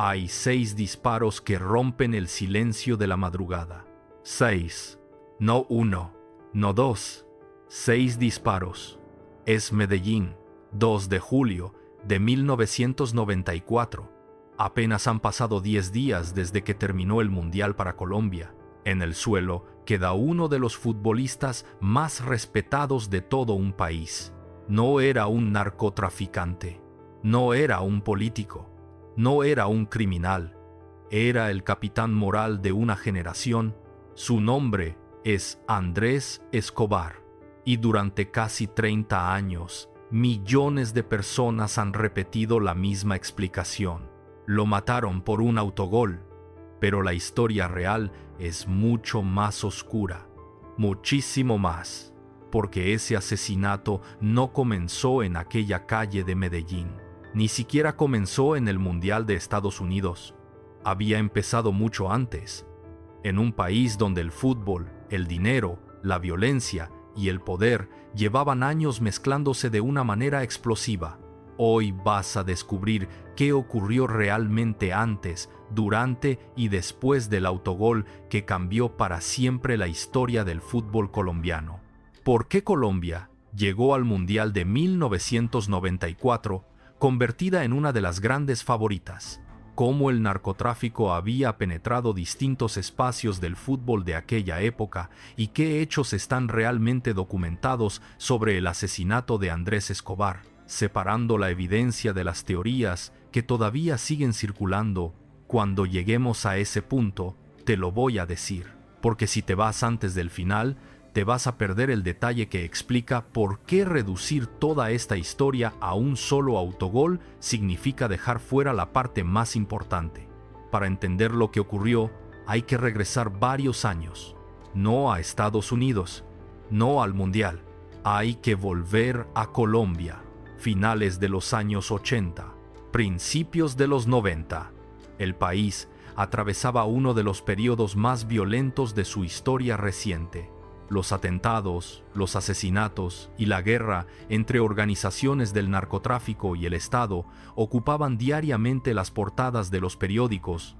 Hay 6 disparos que rompen el silencio de la madrugada. 6. No 1, no 2. 6 disparos. Es Medellín, 2 de julio de 1994. Apenas han pasado 10 días desde que terminó el Mundial para Colombia. En el suelo queda uno de los futbolistas más respetados de todo un país. No era un narcotraficante, no era un político, no era un criminal. Era el capitán moral de una generación. Su nombre es Andrés Escobar. Y durante casi 30 años, millones de personas han repetido la misma explicación. Lo mataron por un autogol, pero la historia real es mucho más oscura, muchísimo más, porque ese asesinato no comenzó en aquella calle de Medellín, ni siquiera comenzó en el Mundial de Estados Unidos. Había empezado mucho antes, en un país donde el fútbol, el dinero, la violencia y el poder llevaban años mezclándose de una manera explosiva. Hoy vas a descubrir qué ocurrió realmente antes, durante y después del autogol que cambió para siempre la historia del fútbol colombiano. ¿Por qué Colombia llegó al Mundial de 1994 convertida en una de las grandes favoritas? ¿Cómo el narcotráfico había penetrado distintos espacios del fútbol de aquella época y qué hechos están realmente documentados sobre el asesinato de Andrés Escobar? Separando la evidencia de las teorías que todavía siguen circulando, cuando lleguemos a ese punto, te lo voy a decir, porque si te vas antes del final, te vas a perder el detalle que explica por qué reducir toda esta historia a un solo autogol significa dejar fuera la parte más importante. Para entender lo que ocurrió, hay que regresar varios años, no a Estados Unidos, no al Mundial, hay que volver a Colombia. Finales de los años 80, principios de los 90, el país atravesaba uno de los periodos más violentos de su historia reciente. Los atentados, los asesinatos y la guerra entre organizaciones del narcotráfico y el Estado ocupaban diariamente las portadas de los periódicos.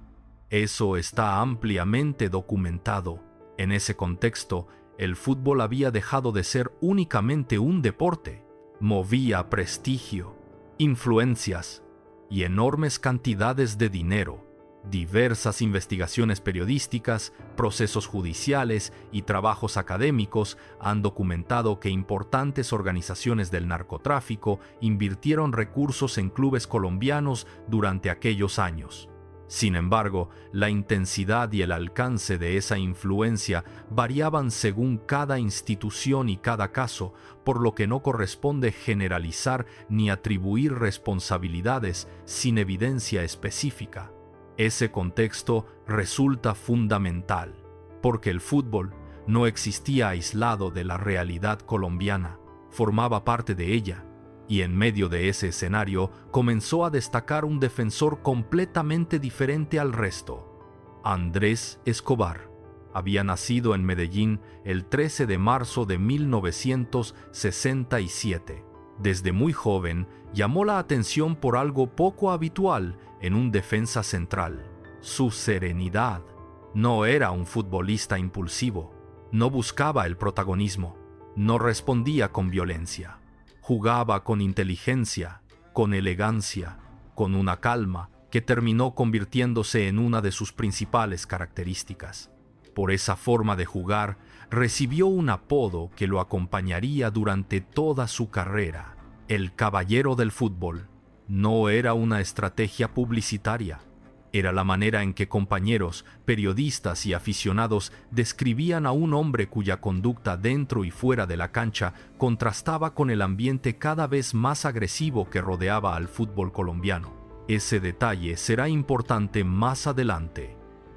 Eso está ampliamente documentado. En ese contexto, el fútbol había dejado de ser únicamente un deporte. Movía prestigio, influencias y enormes cantidades de dinero. Diversas investigaciones periodísticas, procesos judiciales y trabajos académicos han documentado que importantes organizaciones del narcotráfico invirtieron recursos en clubes colombianos durante aquellos años. Sin embargo, la intensidad y el alcance de esa influencia variaban según cada institución y cada caso, por lo que no corresponde generalizar ni atribuir responsabilidades sin evidencia específica. Ese contexto resulta fundamental, porque el fútbol no existía aislado de la realidad colombiana, formaba parte de ella. Y en medio de ese escenario comenzó a destacar un defensor completamente diferente al resto. Andrés Escobar había nacido en Medellín el 13 de marzo de 1967. Desde muy joven llamó la atención por algo poco habitual en un defensa central: su serenidad. No era un futbolista impulsivo, no buscaba el protagonismo, no respondía con violencia. Jugaba con inteligencia, con elegancia, con una calma que terminó convirtiéndose en una de sus principales características. Por esa forma de jugar, recibió un apodo que lo acompañaría durante toda su carrera: el Caballero del Fútbol. No era una estrategia publicitaria. Era la manera en que compañeros, periodistas y aficionados describían a un hombre cuya conducta dentro y fuera de la cancha contrastaba con el ambiente cada vez más agresivo que rodeaba al fútbol colombiano. Ese detalle será importante más adelante,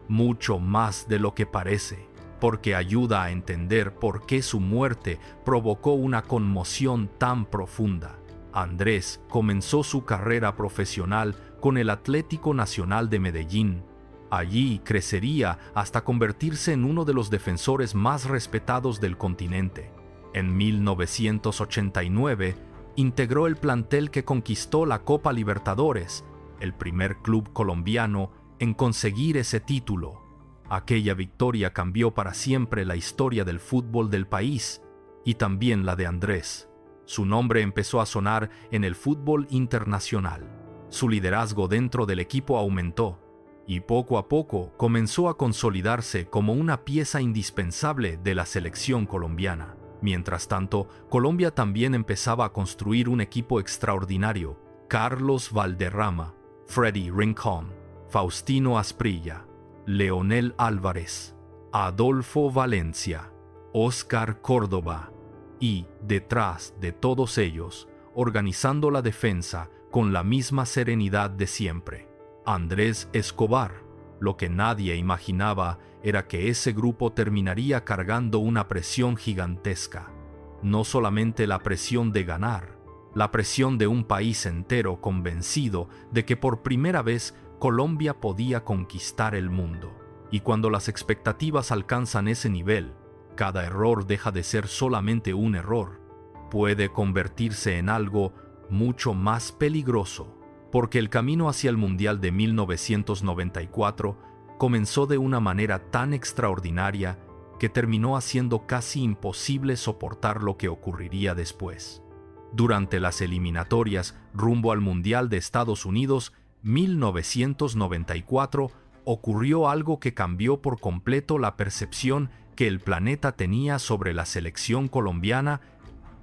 mucho más de lo que parece, porque ayuda a entender por qué su muerte provocó una conmoción tan profunda. Andrés comenzó su carrera profesional con el Atlético Nacional de Medellín. Allí crecería hasta convertirse en uno de los defensores más respetados del continente. En 1989, integró el plantel que conquistó la Copa Libertadores, el primer club colombiano en conseguir ese título. Aquella victoria cambió para siempre la historia del fútbol del país y también la de Andrés. Su nombre empezó a sonar en el fútbol internacional. Su liderazgo dentro del equipo aumentó y poco a poco comenzó a consolidarse como una pieza indispensable de la selección colombiana. Mientras tanto, Colombia también empezaba a construir un equipo extraordinario: Carlos Valderrama, Freddy Rincón, Faustino Asprilla, Leonel Álvarez, Adolfo Valencia, Óscar Córdoba y, detrás de todos ellos, organizando la defensa con la misma serenidad de siempre, Andrés Escobar. Lo que nadie imaginaba era que ese grupo terminaría cargando una presión gigantesca. No solamente la presión de ganar, la presión de un país entero convencido de que por primera vez Colombia podía conquistar el mundo. Y cuando las expectativas alcanzan ese nivel, cada error deja de ser solamente un error. Puede convertirse en algo mucho más peligroso, porque el camino hacia el Mundial de 1994 comenzó de una manera tan extraordinaria que terminó haciendo casi imposible soportar lo que ocurriría después. Durante las eliminatorias rumbo al Mundial de Estados Unidos 1994, ocurrió algo que cambió por completo la percepción que el planeta tenía sobre la selección colombiana.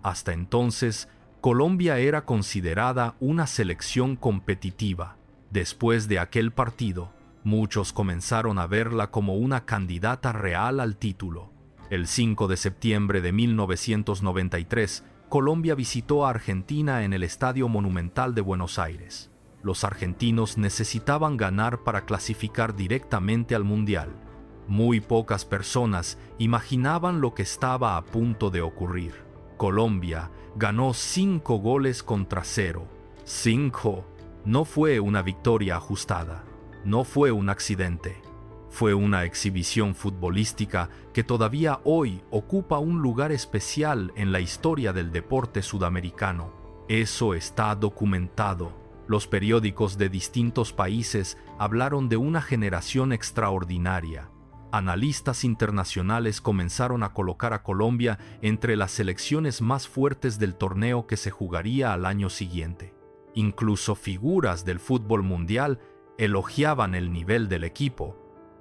Hasta entonces, Colombia era considerada una selección competitiva. Después de aquel partido, muchos comenzaron a verla como una candidata real al título. El 5 de septiembre de 1993, Colombia visitó a Argentina en el Estadio Monumental de Buenos Aires. Los argentinos necesitaban ganar para clasificar directamente al Mundial. Muy pocas personas imaginaban lo que estaba a punto de ocurrir. Colombia ganó 5-0. 5. No fue una victoria ajustada, no fue un accidente. Fue una exhibición futbolística que todavía hoy ocupa un lugar especial en la historia del deporte sudamericano. Eso está documentado. Los periódicos de distintos países hablaron de una generación extraordinaria. Analistas internacionales comenzaron a colocar a Colombia entre las selecciones más fuertes del torneo que se jugaría al año siguiente. Incluso figuras del fútbol mundial elogiaban el nivel del equipo.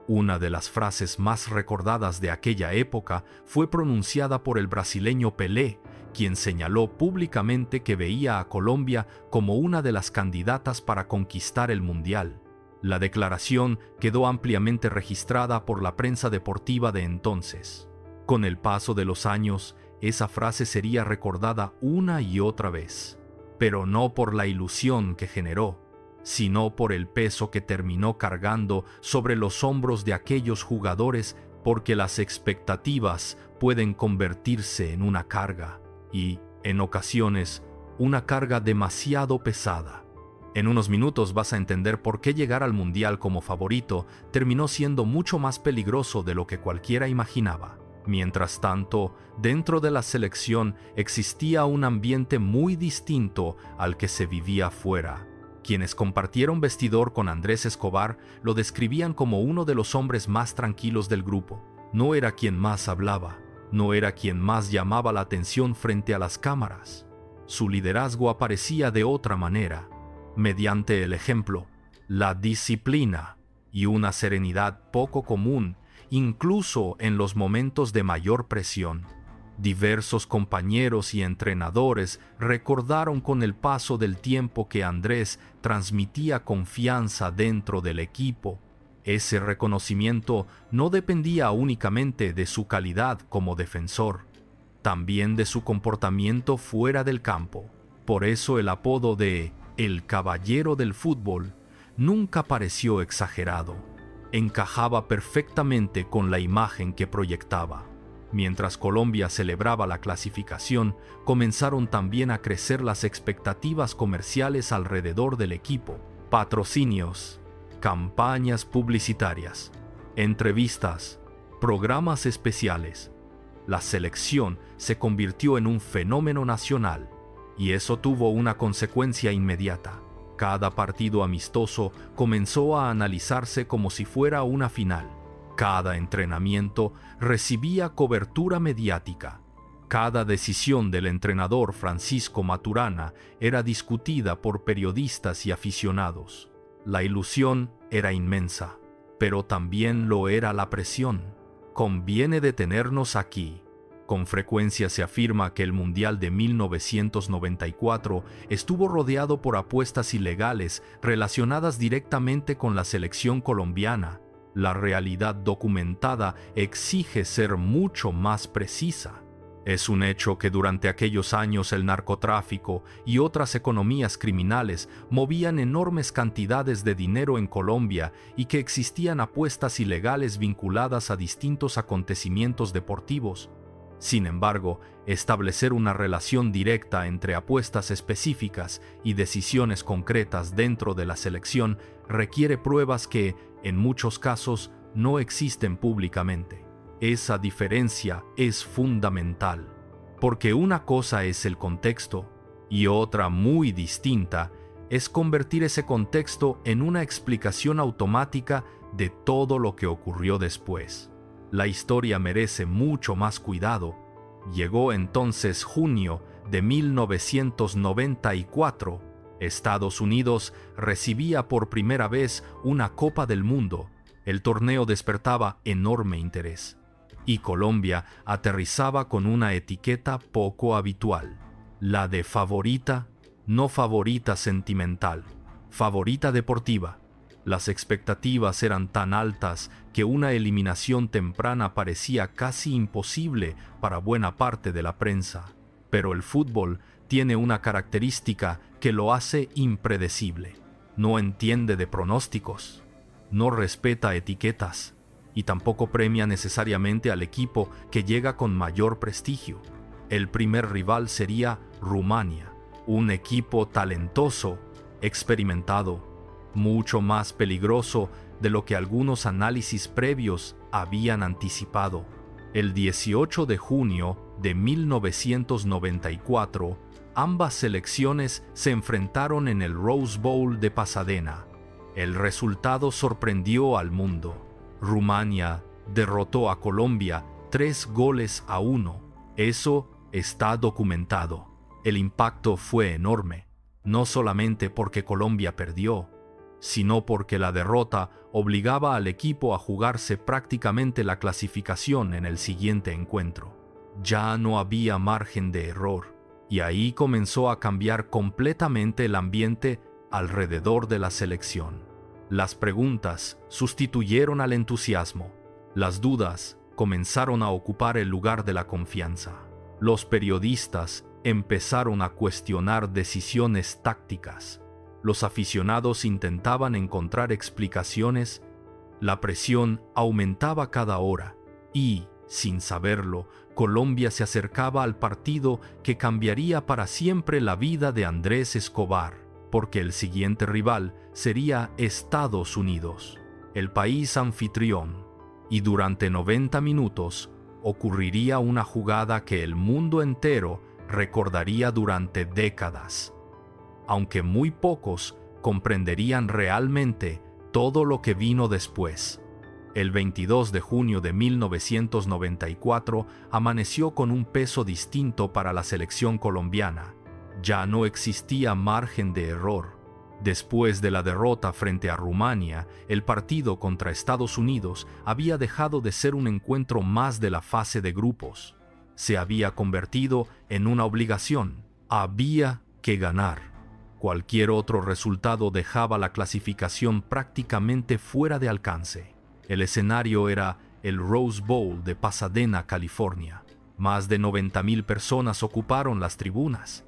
Una de las frases más recordadas de aquella época fue pronunciada por el brasileño Pelé, quien señaló públicamente que veía a Colombia como una de las candidatas para conquistar el Mundial. La declaración quedó ampliamente registrada por la prensa deportiva de entonces. Con el paso de los años, esa frase sería recordada una y otra vez, pero no por la ilusión que generó, sino por el peso que terminó cargando sobre los hombros de aquellos jugadores, porque las expectativas pueden convertirse en una carga, y, en ocasiones, una carga demasiado pesada. En unos minutos vas a entender por qué llegar al Mundial como favorito terminó siendo mucho más peligroso de lo que cualquiera imaginaba. Mientras tanto, dentro de la selección existía un ambiente muy distinto al que se vivía fuera. Quienes compartieron vestidor con Andrés Escobar lo describían como uno de los hombres más tranquilos del grupo. No era quien más hablaba, no era quien más llamaba la atención frente a las cámaras. Su liderazgo aparecía de otra manera, mediante el ejemplo, la disciplina y una serenidad poco común, incluso en los momentos de mayor presión. Diversos compañeros y entrenadores recordaron con el paso del tiempo que Andrés transmitía confianza dentro del equipo. Ese reconocimiento no dependía únicamente de su calidad como defensor, también de su comportamiento fuera del campo. Por eso el apodo de El Caballero del Fútbol nunca pareció exagerado. Encajaba perfectamente con la imagen que proyectaba. Mientras Colombia celebraba la clasificación, comenzaron también a crecer las expectativas comerciales alrededor del equipo. Patrocinios, campañas publicitarias, entrevistas, programas especiales. La selección se convirtió en un fenómeno nacional, y eso tuvo una consecuencia inmediata. Cada partido amistoso comenzó a analizarse como si fuera una final. Cada entrenamiento recibía cobertura mediática. Cada decisión del entrenador Francisco Maturana era discutida por periodistas y aficionados. La ilusión era inmensa, pero también lo era la presión. Conviene detenernos aquí. Con frecuencia se afirma que el Mundial de 1994 estuvo rodeado por apuestas ilegales relacionadas directamente con la selección colombiana. La realidad documentada exige ser mucho más precisa. Es un hecho que durante aquellos años el narcotráfico y otras economías criminales movían enormes cantidades de dinero en Colombia y que existían apuestas ilegales vinculadas a distintos acontecimientos deportivos. Sin embargo, establecer una relación directa entre apuestas específicas y decisiones concretas dentro de la selección requiere pruebas que, en muchos casos, no existen públicamente. Esa diferencia es fundamental, porque una cosa es el contexto y otra muy distinta es convertir ese contexto en una explicación automática de todo lo que ocurrió después. La historia merece mucho más cuidado. Llegó entonces junio de 1994. Estados Unidos recibía por primera vez una Copa del Mundo. El torneo despertaba enorme interés. Y Colombia aterrizaba con una etiqueta poco habitual, la de favorita, no favorita sentimental, favorita deportiva. Las expectativas eran tan altas que una eliminación temprana parecía casi imposible para buena parte de la prensa. Pero el fútbol tiene una característica que lo hace impredecible. No entiende de pronósticos, no respeta etiquetas y tampoco premia necesariamente al equipo que llega con mayor prestigio. El primer rival sería Rumania, un equipo talentoso, experimentado, mucho más peligroso de lo que algunos análisis previos habían anticipado. El 18 de junio de 1994, ambas selecciones se enfrentaron en el Rose Bowl de Pasadena. El resultado sorprendió al mundo. Rumania derrotó a Colombia 3-1. Eso está documentado. El impacto fue enorme, no solamente porque Colombia perdió, sino porque la derrota obligaba al equipo a jugarse prácticamente la clasificación en el siguiente encuentro. Ya no había margen de error, y ahí comenzó a cambiar completamente el ambiente alrededor de la selección. Las preguntas sustituyeron al entusiasmo. Las dudas comenzaron a ocupar el lugar de la confianza. Los periodistas empezaron a cuestionar decisiones tácticas. Los aficionados intentaban encontrar explicaciones. La presión aumentaba cada hora y, sin saberlo, Colombia se acercaba al partido que cambiaría para siempre la vida de Andrés Escobar, porque el siguiente rival sería Estados Unidos, el país anfitrión, y durante 90 minutos ocurriría una jugada que el mundo entero recordaría durante décadas, aunque muy pocos comprenderían realmente todo lo que vino después. El 22 de junio de 1994 amaneció con un peso distinto para la selección colombiana. Ya no existía margen de error. Después de la derrota frente a Rumania, el partido contra Estados Unidos había dejado de ser un encuentro más de la fase de grupos. Se había convertido en una obligación. Había que ganar. Cualquier otro resultado dejaba la clasificación prácticamente fuera de alcance. El escenario era el Rose Bowl de Pasadena, California. Más de 90,000 personas ocuparon las tribunas.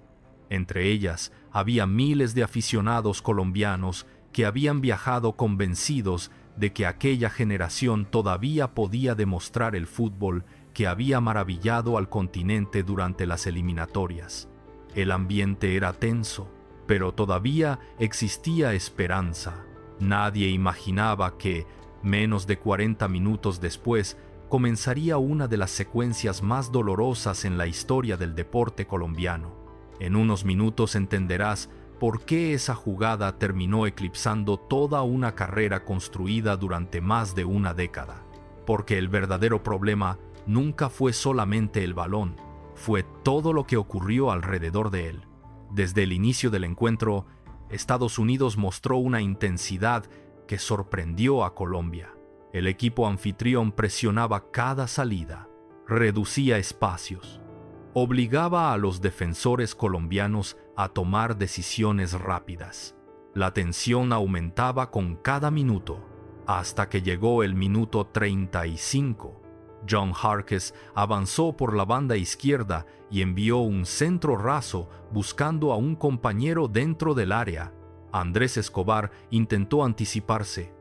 Entre ellas había miles de aficionados colombianos que habían viajado convencidos de que aquella generación todavía podía demostrar el fútbol que había maravillado al continente durante las eliminatorias. El ambiente era tenso, pero todavía existía esperanza. Nadie imaginaba que, menos de 40 minutos después, comenzaría una de las secuencias más dolorosas en la historia del deporte colombiano. En unos minutos entenderás por qué esa jugada terminó eclipsando toda una carrera construida durante más de una década. Porque el verdadero problema nunca fue solamente el balón, fue todo lo que ocurrió alrededor de él. Desde el inicio del encuentro, Estados Unidos mostró una intensidad que sorprendió a Colombia. El equipo anfitrión presionaba cada salida, reducía espacios, obligaba a los defensores colombianos a tomar decisiones rápidas. La tensión aumentaba con cada minuto, hasta que llegó el minuto 35. John Harkes avanzó por la banda izquierda y envió un centro raso buscando a un compañero dentro del área. Andrés Escobar intentó anticiparse.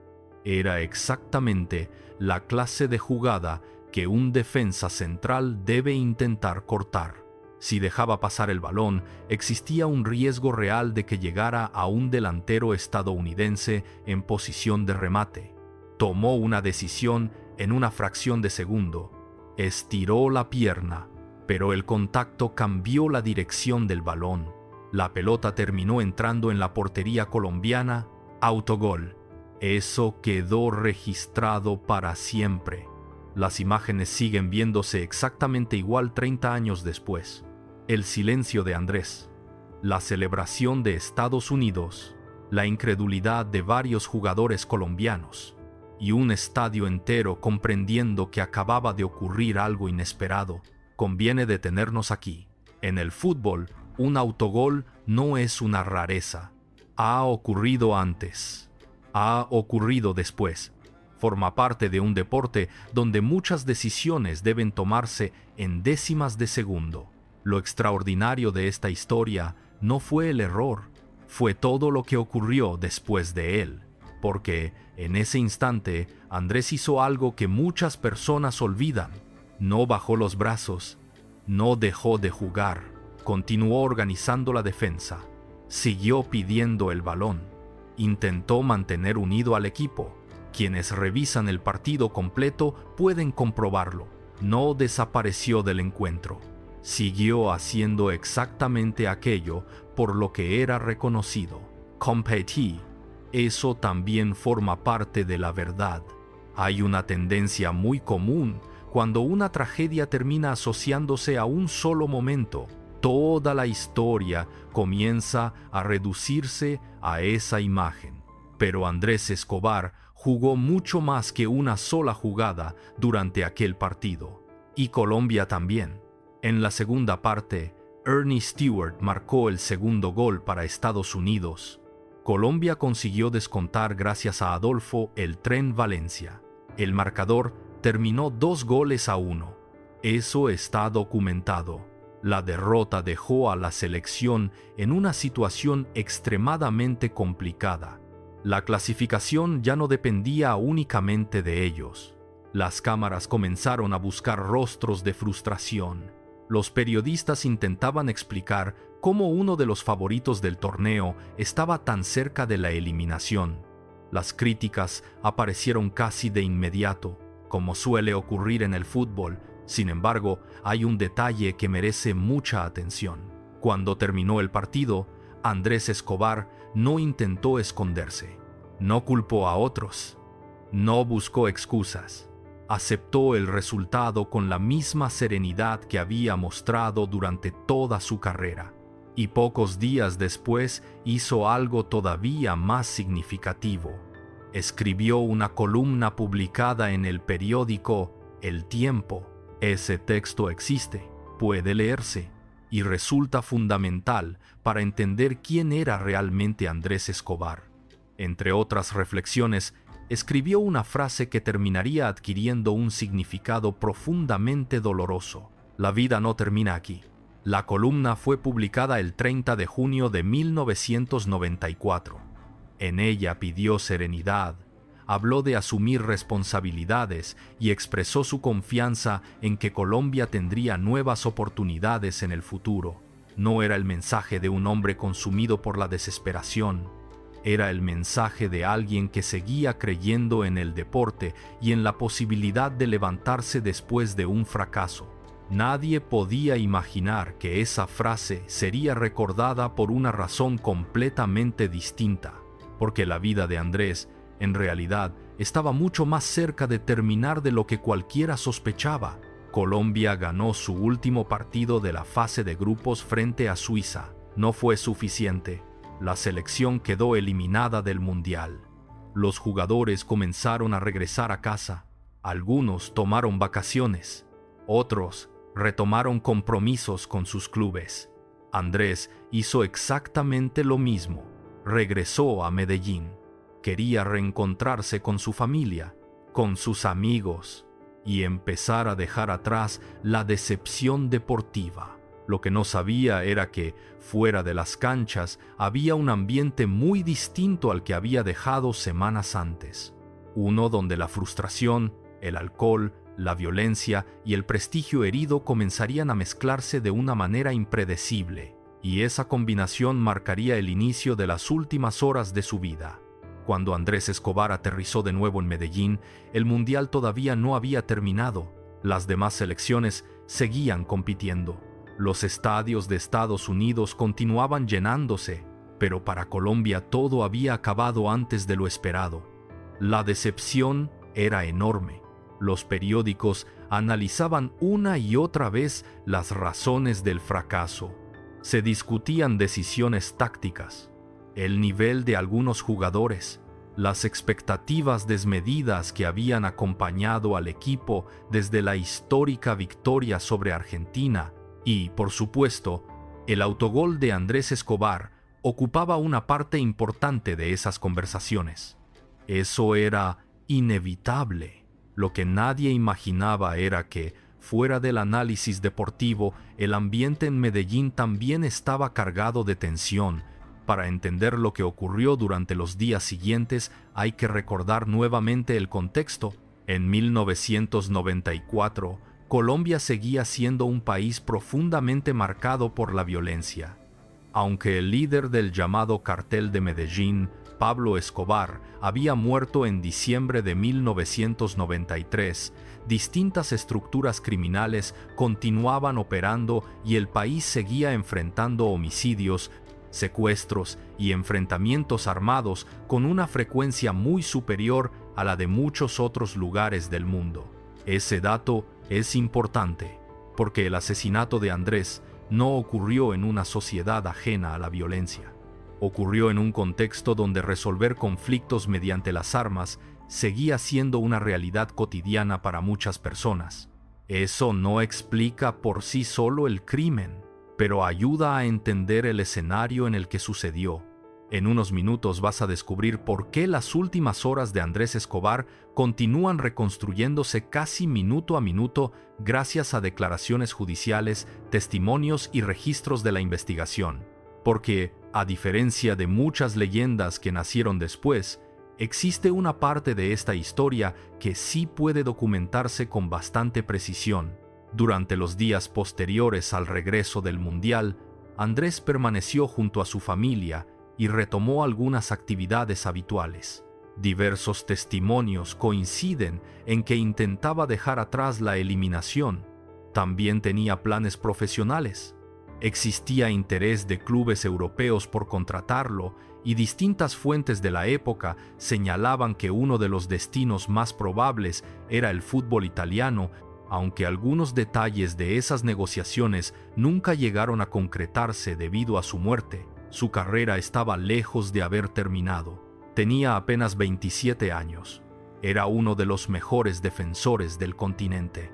Era exactamente la clase de jugada que un defensa central debe intentar cortar. Si dejaba pasar el balón, existía un riesgo real de que llegara a un delantero estadounidense en posición de remate. Tomó una decisión en una fracción de segundo. Estiró la pierna, pero el contacto cambió la dirección del balón. La pelota terminó entrando en la portería colombiana. Autogol. Eso quedó registrado para siempre. Las imágenes siguen viéndose exactamente igual 30 años después. El silencio de Andrés, la celebración de Estados Unidos, la incredulidad de varios jugadores colombianos y un estadio entero comprendiendo que acababa de ocurrir algo inesperado. Conviene detenernos aquí. En el fútbol, un autogol no es una rareza. Ha ocurrido antes. Ha ocurrido después. Forma parte de un deporte donde muchas decisiones deben tomarse en décimas de segundo. Lo extraordinario de esta historia no fue el error, fue todo lo que ocurrió después de él. Porque en ese instante Andrés hizo algo que muchas personas olvidan. No bajó los brazos, no dejó de jugar, continuó organizando la defensa, siguió pidiendo el balón, intentó mantener unido al equipo. Quienes revisan el partido completo pueden comprobarlo. No desapareció del encuentro. Siguió haciendo exactamente aquello por lo que era reconocido. Competí. Eso también forma parte de la verdad. Hay una tendencia muy común cuando una tragedia termina asociándose a un solo momento. Toda la historia comienza a reducirse a esa imagen. Pero Andrés Escobar jugó mucho más que una sola jugada durante aquel partido. Y Colombia también. En la segunda parte, Ernie Stewart marcó el segundo gol para Estados Unidos. Colombia consiguió descontar gracias a Adolfo "El Tren" Valencia. El marcador terminó 2-1. Eso está documentado. La derrota dejó a la selección en una situación extremadamente complicada. La clasificación ya no dependía únicamente de ellos. Las cámaras comenzaron a buscar rostros de frustración. Los periodistas intentaban explicar cómo uno de los favoritos del torneo estaba tan cerca de la eliminación. Las críticas aparecieron casi de inmediato, como suele ocurrir en el fútbol. Sin embargo, hay un detalle que merece mucha atención. Cuando terminó el partido, Andrés Escobar no intentó esconderse, no culpó a otros, no buscó excusas. Aceptó el resultado con la misma serenidad que había mostrado durante toda su carrera. Y pocos días después hizo algo todavía más significativo. Escribió una columna publicada en el periódico El Tiempo. Ese texto existe, puede leerse, y resulta fundamental para entender quién era realmente Andrés Escobar. Entre otras reflexiones, escribió una frase que terminaría adquiriendo un significado profundamente doloroso. La vida no termina aquí. La columna fue publicada el 30 de junio de 1994. En ella pidió serenidad, habló de asumir responsabilidades y expresó su confianza en que Colombia tendría nuevas oportunidades en el futuro. No era el mensaje de un hombre consumido por la desesperación. Era el mensaje de alguien que seguía creyendo en el deporte y en la posibilidad de levantarse después de un fracaso. Nadie podía imaginar que esa frase sería recordada por una razón completamente distinta, porque la vida de Andrés, en realidad, estaba mucho más cerca de terminar de lo que cualquiera sospechaba. Colombia ganó su último partido de la fase de grupos frente a Suiza. No fue suficiente. La selección quedó eliminada del Mundial. Los jugadores comenzaron a regresar a casa. Algunos tomaron vacaciones. Otros retomaron compromisos con sus clubes. Andrés hizo exactamente lo mismo. Regresó a Medellín. Quería reencontrarse con su familia, con sus amigos, y empezar a dejar atrás la decepción deportiva. Lo que no sabía era que, fuera de las canchas, había un ambiente muy distinto al que había dejado semanas antes. Uno donde la frustración, el alcohol, la violencia y el prestigio herido comenzarían a mezclarse de una manera impredecible, y esa combinación marcaría el inicio de las últimas horas de su vida. Cuando Andrés Escobar aterrizó de nuevo en Medellín, el Mundial todavía no había terminado. Las demás selecciones seguían compitiendo. Los estadios de Estados Unidos continuaban llenándose, pero para Colombia todo había acabado antes de lo esperado. La decepción era enorme. Los periódicos analizaban una y otra vez las razones del fracaso. Se discutían decisiones tácticas, el nivel de algunos jugadores, las expectativas desmedidas que habían acompañado al equipo desde la histórica victoria sobre Argentina y, por supuesto, el autogol de Andrés Escobar ocupaba una parte importante de esas conversaciones. Eso era inevitable. Lo que nadie imaginaba era que, fuera del análisis deportivo, el ambiente en Medellín también estaba cargado de tensión. Para entender lo que ocurrió durante los días siguientes, hay que recordar nuevamente el contexto. En 1994, Colombia seguía siendo un país profundamente marcado por la violencia. Aunque el líder del llamado Cartel de Medellín, Pablo Escobar, había muerto en diciembre de 1993, distintas estructuras criminales continuaban operando y el país seguía enfrentando homicidios, secuestros y enfrentamientos armados con una frecuencia muy superior a la de muchos otros lugares del mundo. Ese dato es importante, porque el asesinato de Andrés no ocurrió en una sociedad ajena a la violencia. Ocurrió en un contexto donde resolver conflictos mediante las armas seguía siendo una realidad cotidiana para muchas personas. Eso no explica por sí solo el crimen, pero ayuda a entender el escenario en el que sucedió. En unos minutos vas a descubrir por qué las últimas horas de Andrés Escobar continúan reconstruyéndose casi minuto a minuto gracias a declaraciones judiciales, testimonios y registros de la investigación. Porque, a diferencia de muchas leyendas que nacieron después, existe una parte de esta historia que sí puede documentarse con bastante precisión. Durante los días posteriores al regreso del Mundial, Andrés permaneció junto a su familia y retomó algunas actividades habituales. Diversos testimonios coinciden en que intentaba dejar atrás la eliminación. También tenía planes profesionales. Existía interés de clubes europeos por contratarlo y distintas fuentes de la época señalaban que uno de los destinos más probables era el fútbol italiano, aunque algunos detalles de esas negociaciones nunca llegaron a concretarse debido a su muerte. Su carrera estaba lejos de haber terminado. Tenía apenas 27 años. Era uno de los mejores defensores del continente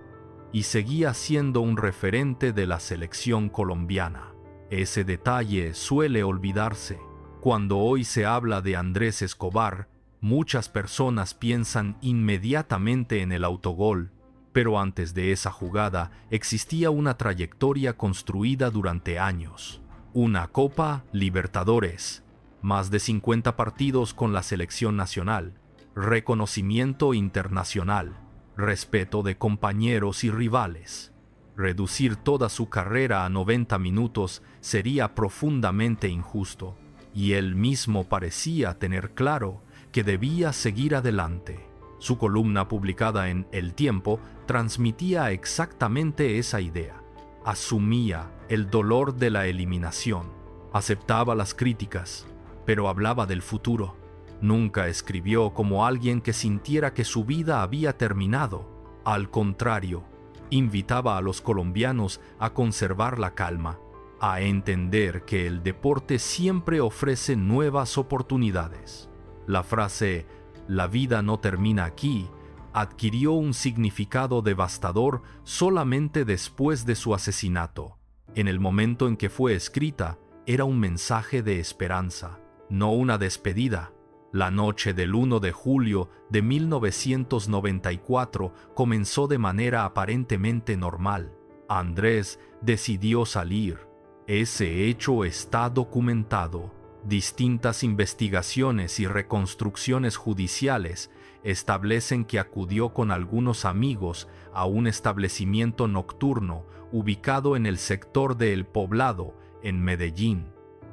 y seguía siendo un referente de la selección colombiana. Ese detalle suele olvidarse. Cuando hoy se habla de Andrés Escobar, muchas personas piensan inmediatamente en el autogol, pero antes de esa jugada existía una trayectoria construida durante años. Una Copa Libertadores, más de 50 partidos con la selección nacional, reconocimiento internacional, respeto de compañeros y rivales. Reducir toda su carrera a 90 minutos sería profundamente injusto, y él mismo parecía tener claro que debía seguir adelante. Su columna publicada en El Tiempo transmitía exactamente esa idea. Asumía el dolor de la eliminación, aceptaba las críticas, pero hablaba del futuro. Nunca escribió como alguien que sintiera que su vida había terminado. Al contrario, invitaba a los colombianos a conservar la calma, a entender que el deporte siempre ofrece nuevas oportunidades. La frase "la vida no termina aquí" adquirió un significado devastador solamente después de su asesinato. En el momento en que fue escrita, era un mensaje de esperanza, no una despedida. La noche del 1 de julio de 1994 comenzó de manera aparentemente normal. Andrés decidió salir. Ese hecho está documentado. Distintas investigaciones y reconstrucciones judiciales establecen que acudió con algunos amigos a un establecimiento nocturno ubicado en el sector de El Poblado, en Medellín.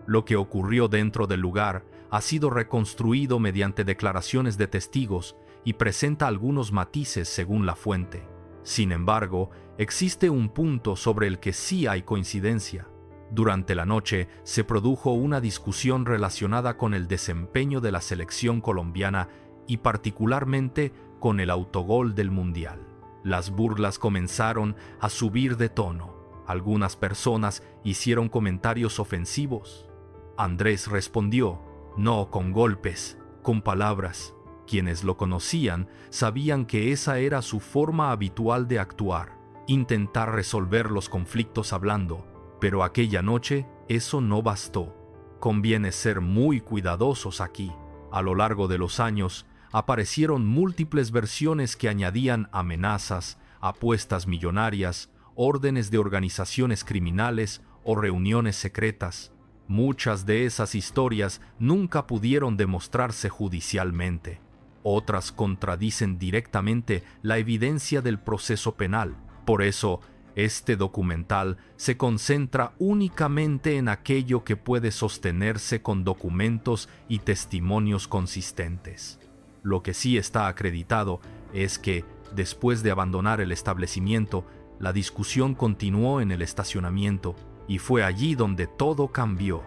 Lo que ocurrió dentro del lugar ha sido reconstruido mediante declaraciones de testigos y presenta algunos matices según la fuente. Sin embargo, existe un punto sobre el que sí hay coincidencia. Durante la noche se produjo una discusión relacionada con el desempeño de la selección colombiana y particularmente con el autogol del Mundial. Las burlas comenzaron a subir de tono. Algunas personas hicieron comentarios ofensivos. Andrés respondió, no con golpes, con palabras. Quienes lo conocían sabían que esa era su forma habitual de actuar, intentar resolver los conflictos hablando. Pero aquella noche eso no bastó. Conviene ser muy cuidadosos aquí. A lo largo de los años aparecieron múltiples versiones que añadían amenazas, apuestas millonarias, órdenes de organizaciones criminales o reuniones secretas. Muchas de esas historias nunca pudieron demostrarse judicialmente. Otras contradicen directamente la evidencia del proceso penal. Por eso, este documental se concentra únicamente en aquello que puede sostenerse con documentos y testimonios consistentes. Lo que sí está acreditado es que, después de abandonar el establecimiento, la discusión continuó en el estacionamiento y fue allí donde todo cambió.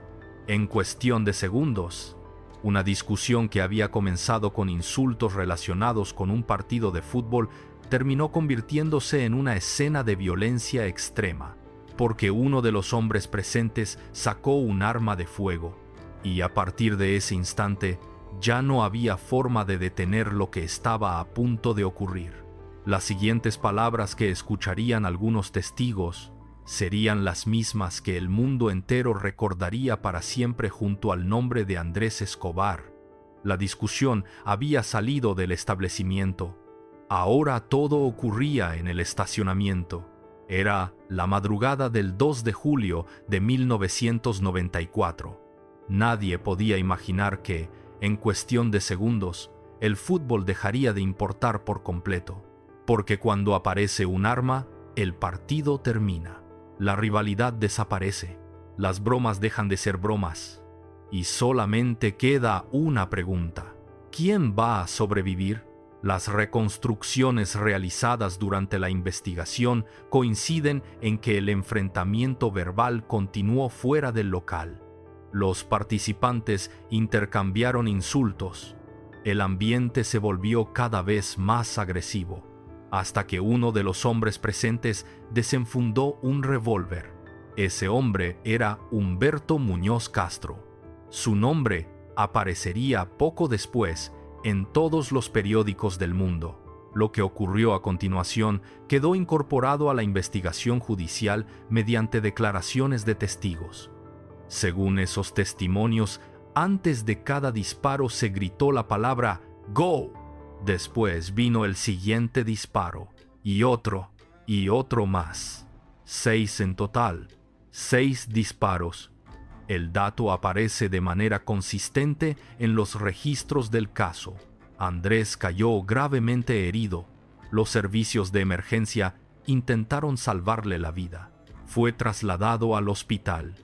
En cuestión de segundos, una discusión que había comenzado con insultos relacionados con un partido de fútbol terminó convirtiéndose en una escena de violencia extrema, porque uno de los hombres presentes sacó un arma de fuego, y a partir de ese instante ya no había forma de detener lo que estaba a punto de ocurrir. Las siguientes palabras que escucharían algunos testigos serían las mismas que el mundo entero recordaría para siempre junto al nombre de Andrés Escobar. La discusión había salido del establecimiento. Ahora todo ocurría en el estacionamiento. Era la madrugada del 2 de julio de 1994. Nadie podía imaginar que, en cuestión de segundos, el fútbol dejaría de importar por completo. Porque cuando aparece un arma, el partido termina. La rivalidad desaparece. Las bromas dejan de ser bromas. Y solamente queda una pregunta. ¿Quién va a sobrevivir? Las reconstrucciones realizadas durante la investigación coinciden en que el enfrentamiento verbal continuó fuera del local. Los participantes intercambiaron insultos. El ambiente se volvió cada vez más agresivo, hasta que uno de los hombres presentes desenfundó un revólver. Ese hombre era Humberto Muñoz Castro. Su nombre aparecería poco después en todos los periódicos del mundo. Lo que ocurrió a continuación quedó incorporado a la investigación judicial mediante declaraciones de testigos. Según esos testimonios, antes de cada disparo se gritó la palabra "Go". Después vino el siguiente disparo, y otro más. 6 en total. 6 disparos. El dato aparece de manera consistente en los registros del caso. Andrés cayó gravemente herido. Los servicios de emergencia intentaron salvarle la vida. Fue trasladado al hospital.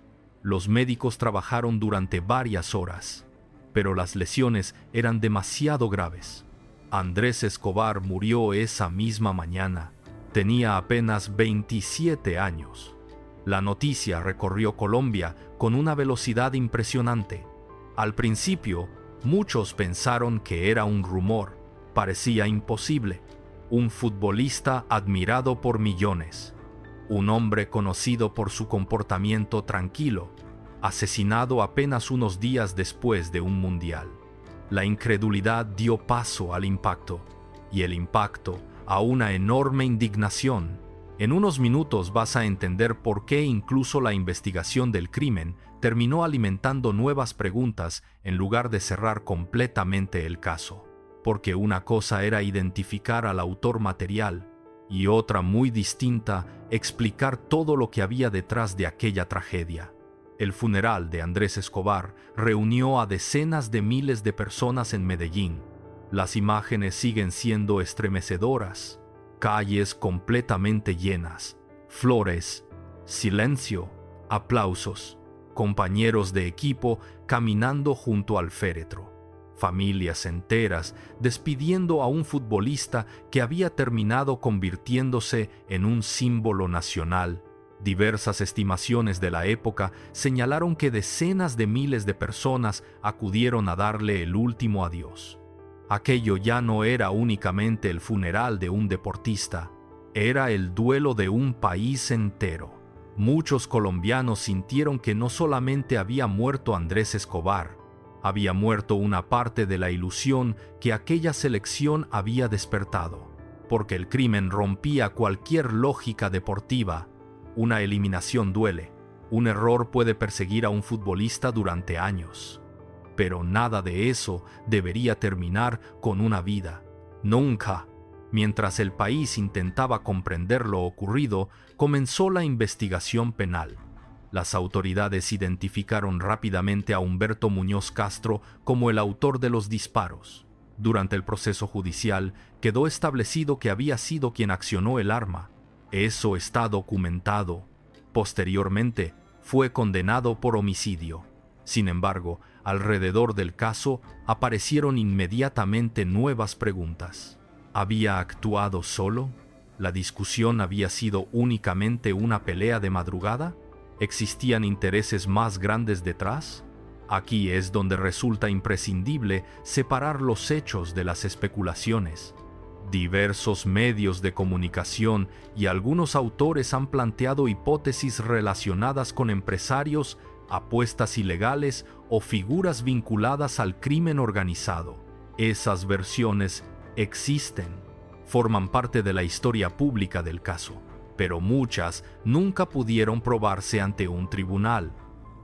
Los médicos trabajaron durante varias horas, pero las lesiones eran demasiado graves. Andrés Escobar murió esa misma mañana. Tenía apenas 27 años. La noticia recorrió Colombia con una velocidad impresionante. Al principio, muchos pensaron que era un rumor. Parecía imposible. Un futbolista admirado por millones. Un hombre conocido por su comportamiento tranquilo, asesinado apenas unos días después de un mundial. La incredulidad dio paso al impacto, y el impacto a una enorme indignación. En unos minutos vas a entender por qué incluso la investigación del crimen terminó alimentando nuevas preguntas en lugar de cerrar completamente el caso. Porque una cosa era identificar al autor material, y otra muy distinta, explicar todo lo que había detrás de aquella tragedia. El funeral de Andrés Escobar reunió a decenas de miles de personas en Medellín. Las imágenes siguen siendo estremecedoras. Calles completamente llenas, flores, silencio, aplausos, compañeros de equipo caminando junto al féretro. Familias enteras despidiendo a un futbolista que había terminado convirtiéndose en un símbolo nacional. Diversas estimaciones de la época señalaron que decenas de miles de personas acudieron a darle el último adiós. Aquello ya no era únicamente el funeral de un deportista, era el duelo de un país entero. Muchos colombianos sintieron que no solamente había muerto Andrés Escobar, había muerto una parte de la ilusión que aquella selección había despertado, porque el crimen rompía cualquier lógica deportiva. Una eliminación duele, un error puede perseguir a un futbolista durante años, pero nada de eso debería terminar con una vida. Nunca. Mientras el país intentaba comprender lo ocurrido, comenzó la investigación penal. Las autoridades identificaron rápidamente a Humberto Muñoz Castro como el autor de los disparos. Durante el proceso judicial, quedó establecido que había sido quien accionó el arma. Eso está documentado. Posteriormente, fue condenado por homicidio. Sin embargo, alrededor del caso aparecieron inmediatamente nuevas preguntas. ¿Había actuado solo? ¿La discusión había sido únicamente una pelea de madrugada? ¿Existían intereses más grandes detrás? Aquí es donde resulta imprescindible separar los hechos de las especulaciones. Diversos medios de comunicación y algunos autores han planteado hipótesis relacionadas con empresarios, apuestas ilegales o figuras vinculadas al crimen organizado. Esas versiones existen, forman parte de la historia pública del caso, pero muchas nunca pudieron probarse ante un tribunal.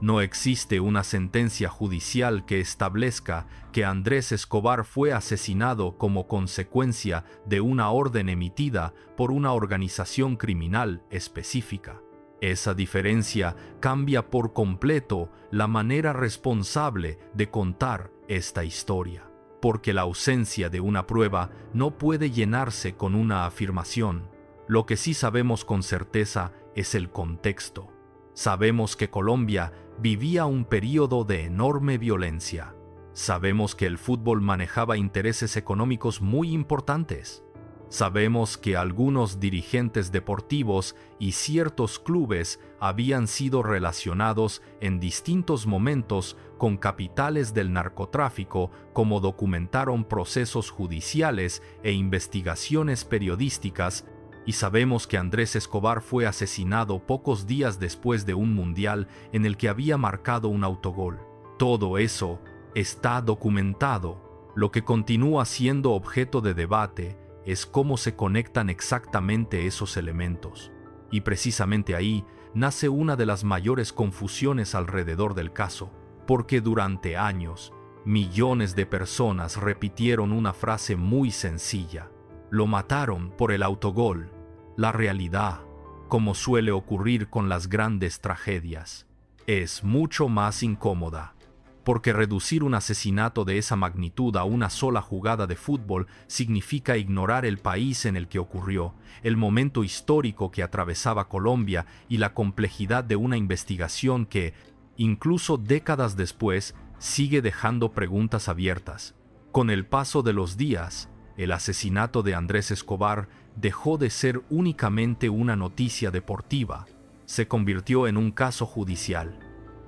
No existe una sentencia judicial que establezca que Andrés Escobar fue asesinado como consecuencia de una orden emitida por una organización criminal específica. Esa diferencia cambia por completo la manera responsable de contar esta historia, porque la ausencia de una prueba no puede llenarse con una afirmación. Lo que sí sabemos con certeza es el contexto. Sabemos que Colombia vivía un periodo de enorme violencia. Sabemos que el fútbol manejaba intereses económicos muy importantes. Sabemos que algunos dirigentes deportivos y ciertos clubes habían sido relacionados en distintos momentos con capitales del narcotráfico, como documentaron procesos judiciales e investigaciones periodísticas, y sabemos que Andrés Escobar fue asesinado pocos días después de un mundial en el que había marcado un autogol. Todo eso está documentado. Lo que continúa siendo objeto de debate es cómo se conectan exactamente esos elementos. Y precisamente ahí nace una de las mayores confusiones alrededor del caso, porque durante años, millones de personas repitieron una frase muy sencilla: lo mataron por el autogol. La realidad, como suele ocurrir con las grandes tragedias, es mucho más incómoda, porque reducir un asesinato de esa magnitud a una sola jugada de fútbol significa ignorar el país en el que ocurrió, el momento histórico que atravesaba Colombia y la complejidad de una investigación que, incluso décadas después, sigue dejando preguntas abiertas. Con el paso de los días, el asesinato de Andrés Escobar dejó de ser únicamente una noticia deportiva, se convirtió en un caso judicial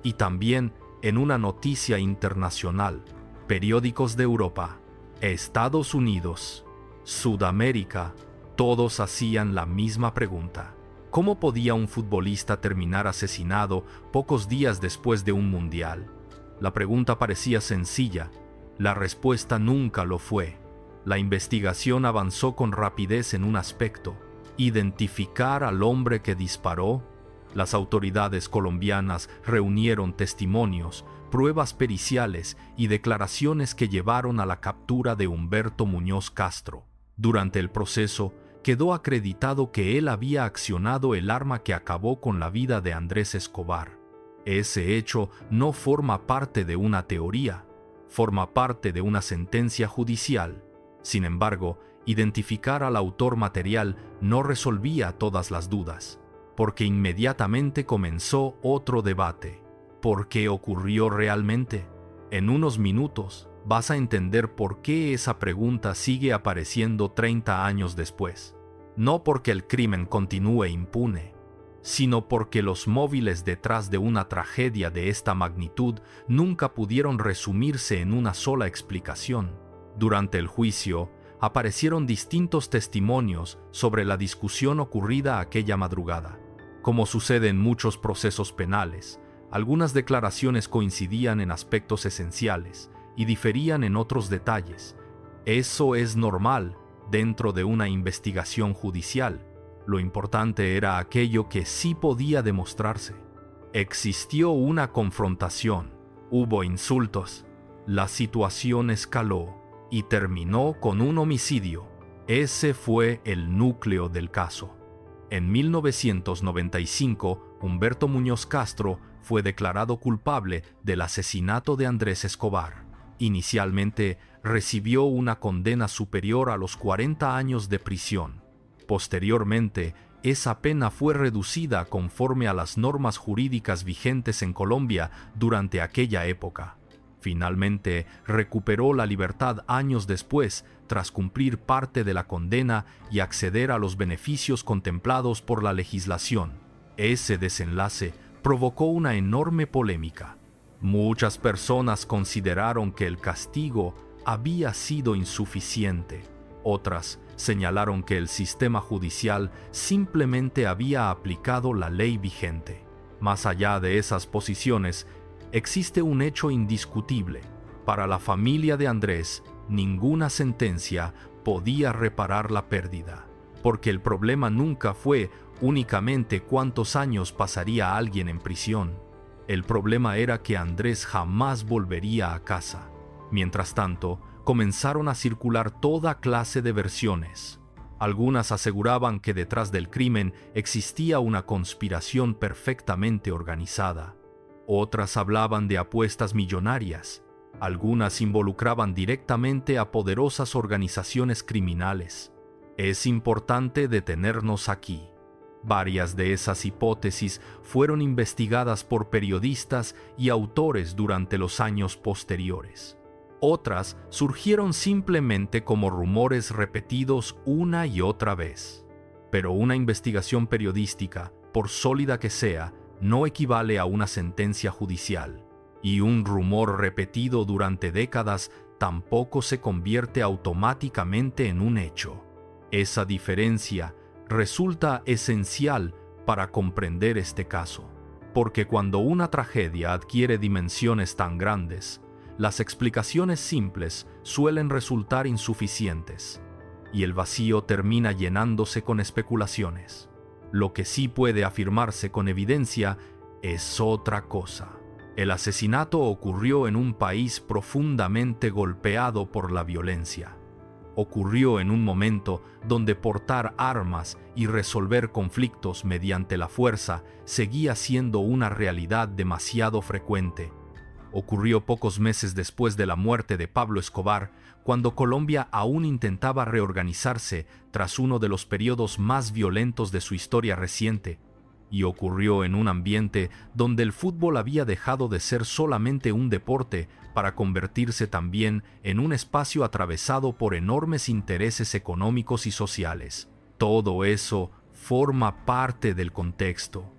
y también en una noticia internacional. Periódicos de Europa, Estados Unidos, Sudamérica, todos hacían la misma pregunta. ¿Cómo podía un futbolista terminar asesinado pocos días después de un mundial? La pregunta parecía sencilla, la respuesta nunca lo fue. La investigación avanzó con rapidez en un aspecto: identificar al hombre que disparó. Las autoridades colombianas reunieron testimonios, pruebas periciales y declaraciones que llevaron a la captura de Humberto Muñoz Castro. Durante el proceso, quedó acreditado que él había accionado el arma que acabó con la vida de Andrés Escobar. Ese hecho no forma parte de una teoría, forma parte de una sentencia judicial. Sin embargo, identificar al autor material no resolvía todas las dudas, porque inmediatamente comenzó otro debate. ¿Por qué ocurrió realmente? En unos minutos vas a entender por qué esa pregunta sigue apareciendo 30 años después. No porque el crimen continúe impune, sino porque los móviles detrás de una tragedia de esta magnitud nunca pudieron resumirse en una sola explicación. Durante el juicio, aparecieron distintos testimonios sobre la discusión ocurrida aquella madrugada. Como sucede en muchos procesos penales, algunas declaraciones coincidían en aspectos esenciales y diferían en otros detalles. Eso es normal dentro de una investigación judicial. Lo importante era aquello que sí podía demostrarse. Existió una confrontación, hubo insultos, la situación escaló y terminó con un homicidio. Ese fue el núcleo del caso. En 1995, Humberto Muñoz Castro fue declarado culpable del asesinato de Andrés Escobar. Inicialmente, recibió una condena superior a los 40 años de prisión. Posteriormente, esa pena fue reducida conforme a las normas jurídicas vigentes en Colombia durante aquella época. Finalmente, recuperó la libertad años después, tras cumplir parte de la condena y acceder a los beneficios contemplados por la legislación. Ese desenlace provocó una enorme polémica. Muchas personas consideraron que el castigo había sido insuficiente. Otras señalaron que el sistema judicial simplemente había aplicado la ley vigente. Más allá de esas posiciones, existe un hecho indiscutible. Para la familia de Andrés, ninguna sentencia podía reparar la pérdida, porque el problema nunca fue únicamente cuántos años pasaría alguien en prisión. El problema era que Andrés jamás volvería a casa. Mientras tanto, comenzaron a circular toda clase de versiones. Algunas aseguraban que detrás del crimen existía una conspiración perfectamente organizada. Otras hablaban de apuestas millonarias. Algunas involucraban directamente a poderosas organizaciones criminales. Es importante detenernos aquí. Varias de esas hipótesis fueron investigadas por periodistas y autores durante los años posteriores. Otras surgieron simplemente como rumores repetidos una y otra vez. Pero una investigación periodística, por sólida que sea, no equivale a una sentencia judicial. Y un rumor repetido durante décadas tampoco se convierte automáticamente en un hecho. Esa diferencia resulta esencial para comprender este caso, porque cuando una tragedia adquiere dimensiones tan grandes, las explicaciones simples suelen resultar insuficientes, y el vacío termina llenándose con especulaciones. Lo que sí puede afirmarse con evidencia es otra cosa. El asesinato ocurrió en un país profundamente golpeado por la violencia. Ocurrió en un momento donde portar armas y resolver conflictos mediante la fuerza seguía siendo una realidad demasiado frecuente. Ocurrió pocos meses después de la muerte de Pablo Escobar, cuando Colombia aún intentaba reorganizarse tras uno de los periodos más violentos de su historia reciente. y ocurrió en un ambiente donde el fútbol había dejado de ser solamente un deporte para convertirse también en un espacio atravesado por enormes intereses económicos y sociales. Todo eso forma parte del contexto,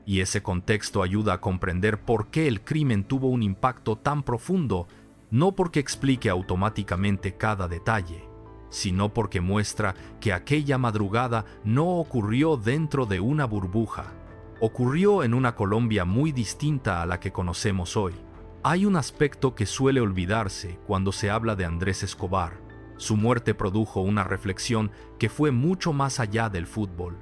y ese contexto ayuda a comprender por qué el crimen tuvo un impacto tan profundo, no porque explique automáticamente cada detalle, sino porque muestra que aquella madrugada no ocurrió dentro de una burbuja. Ocurrió en una Colombia muy distinta a la que conocemos hoy. Hay un aspecto que suele olvidarse cuando se habla de Andrés Escobar. Su muerte produjo una reflexión que fue mucho más allá del fútbol.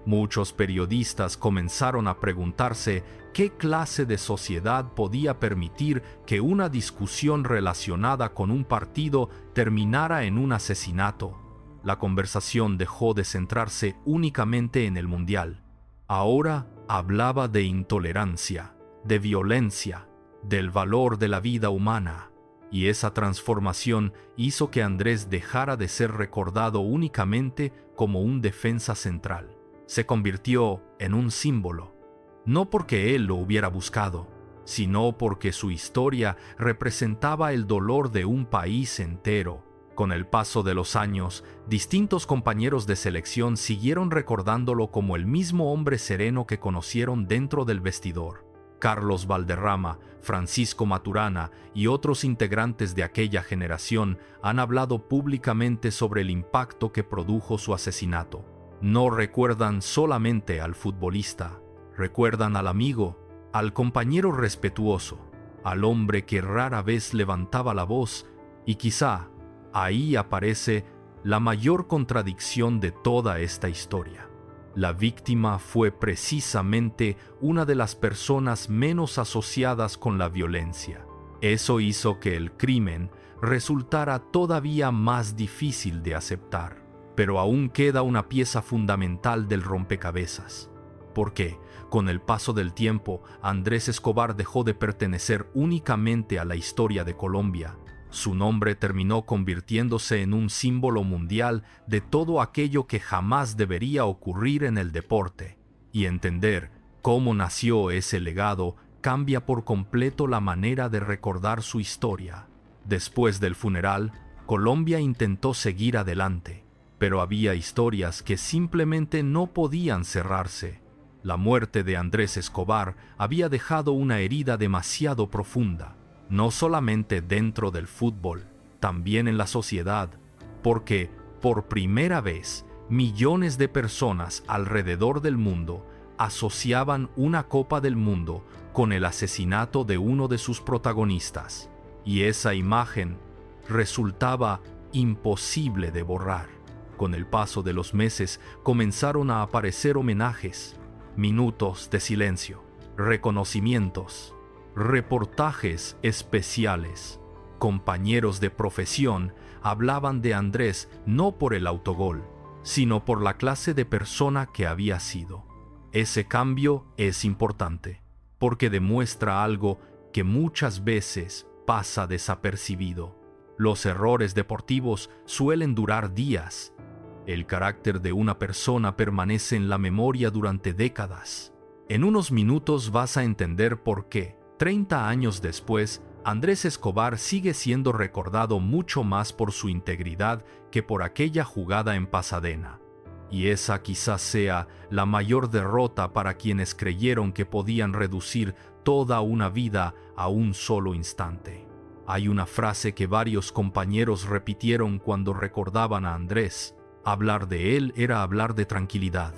Muchos periodistas comenzaron a preguntarse qué clase de sociedad podía permitir que una discusión relacionada con un partido terminara en un asesinato. La conversación dejó de centrarse únicamente en el mundial. Ahora hablaba de intolerancia, de violencia, del valor de la vida humana, y esa transformación hizo que Andrés dejara de ser recordado únicamente como un defensa central. Se convirtió en un símbolo, no porque él lo hubiera buscado, sino porque su historia representaba el dolor de un país entero. Con el paso de los años, distintos compañeros de selección siguieron recordándolo como el mismo hombre sereno que conocieron dentro del vestidor. Carlos Valderrama, Francisco Maturana y otros integrantes de aquella generación han hablado públicamente sobre el impacto que produjo su asesinato. No recuerdan solamente al futbolista, recuerdan al amigo, al compañero respetuoso, al hombre que rara vez levantaba la voz, y quizá ahí aparece la mayor contradicción de toda esta historia. La víctima fue precisamente una de las personas menos asociadas con la violencia. Eso hizo que el crimen resultara todavía más difícil de aceptar. Pero aún queda una pieza fundamental del rompecabezas. Porque, con el paso del tiempo, Andrés Escobar dejó de pertenecer únicamente a la historia de Colombia. Su nombre terminó convirtiéndose en un símbolo mundial de todo aquello que jamás debería ocurrir en el deporte. Y entender cómo nació ese legado cambia por completo la manera de recordar su historia. Después del funeral, Colombia intentó seguir adelante, pero había historias que simplemente no podían cerrarse. La muerte de Andrés Escobar había dejado una herida demasiado profunda, no solamente dentro del fútbol, también en la sociedad, porque, por primera vez, millones de personas alrededor del mundo asociaban una Copa del Mundo con el asesinato de uno de sus protagonistas, y esa imagen resultaba imposible de borrar. Con el paso de los meses comenzaron a aparecer homenajes, minutos de silencio, reconocimientos, reportajes especiales. Compañeros de profesión hablaban de Andrés no por el autogol, sino por la clase de persona que había sido. Ese cambio es importante, porque demuestra algo que muchas veces pasa desapercibido. Los errores deportivos suelen durar días. El carácter de una persona permanece en la memoria durante décadas. En unos minutos vas a entender por qué, 30 años después, Andrés Escobar sigue siendo recordado mucho más por su integridad que por aquella jugada en Pasadena. Y esa quizás sea la mayor derrota para quienes creyeron que podían reducir toda una vida a un solo instante. Hay una frase que varios compañeros repitieron cuando recordaban a Andrés. Hablar de él era hablar de tranquilidad,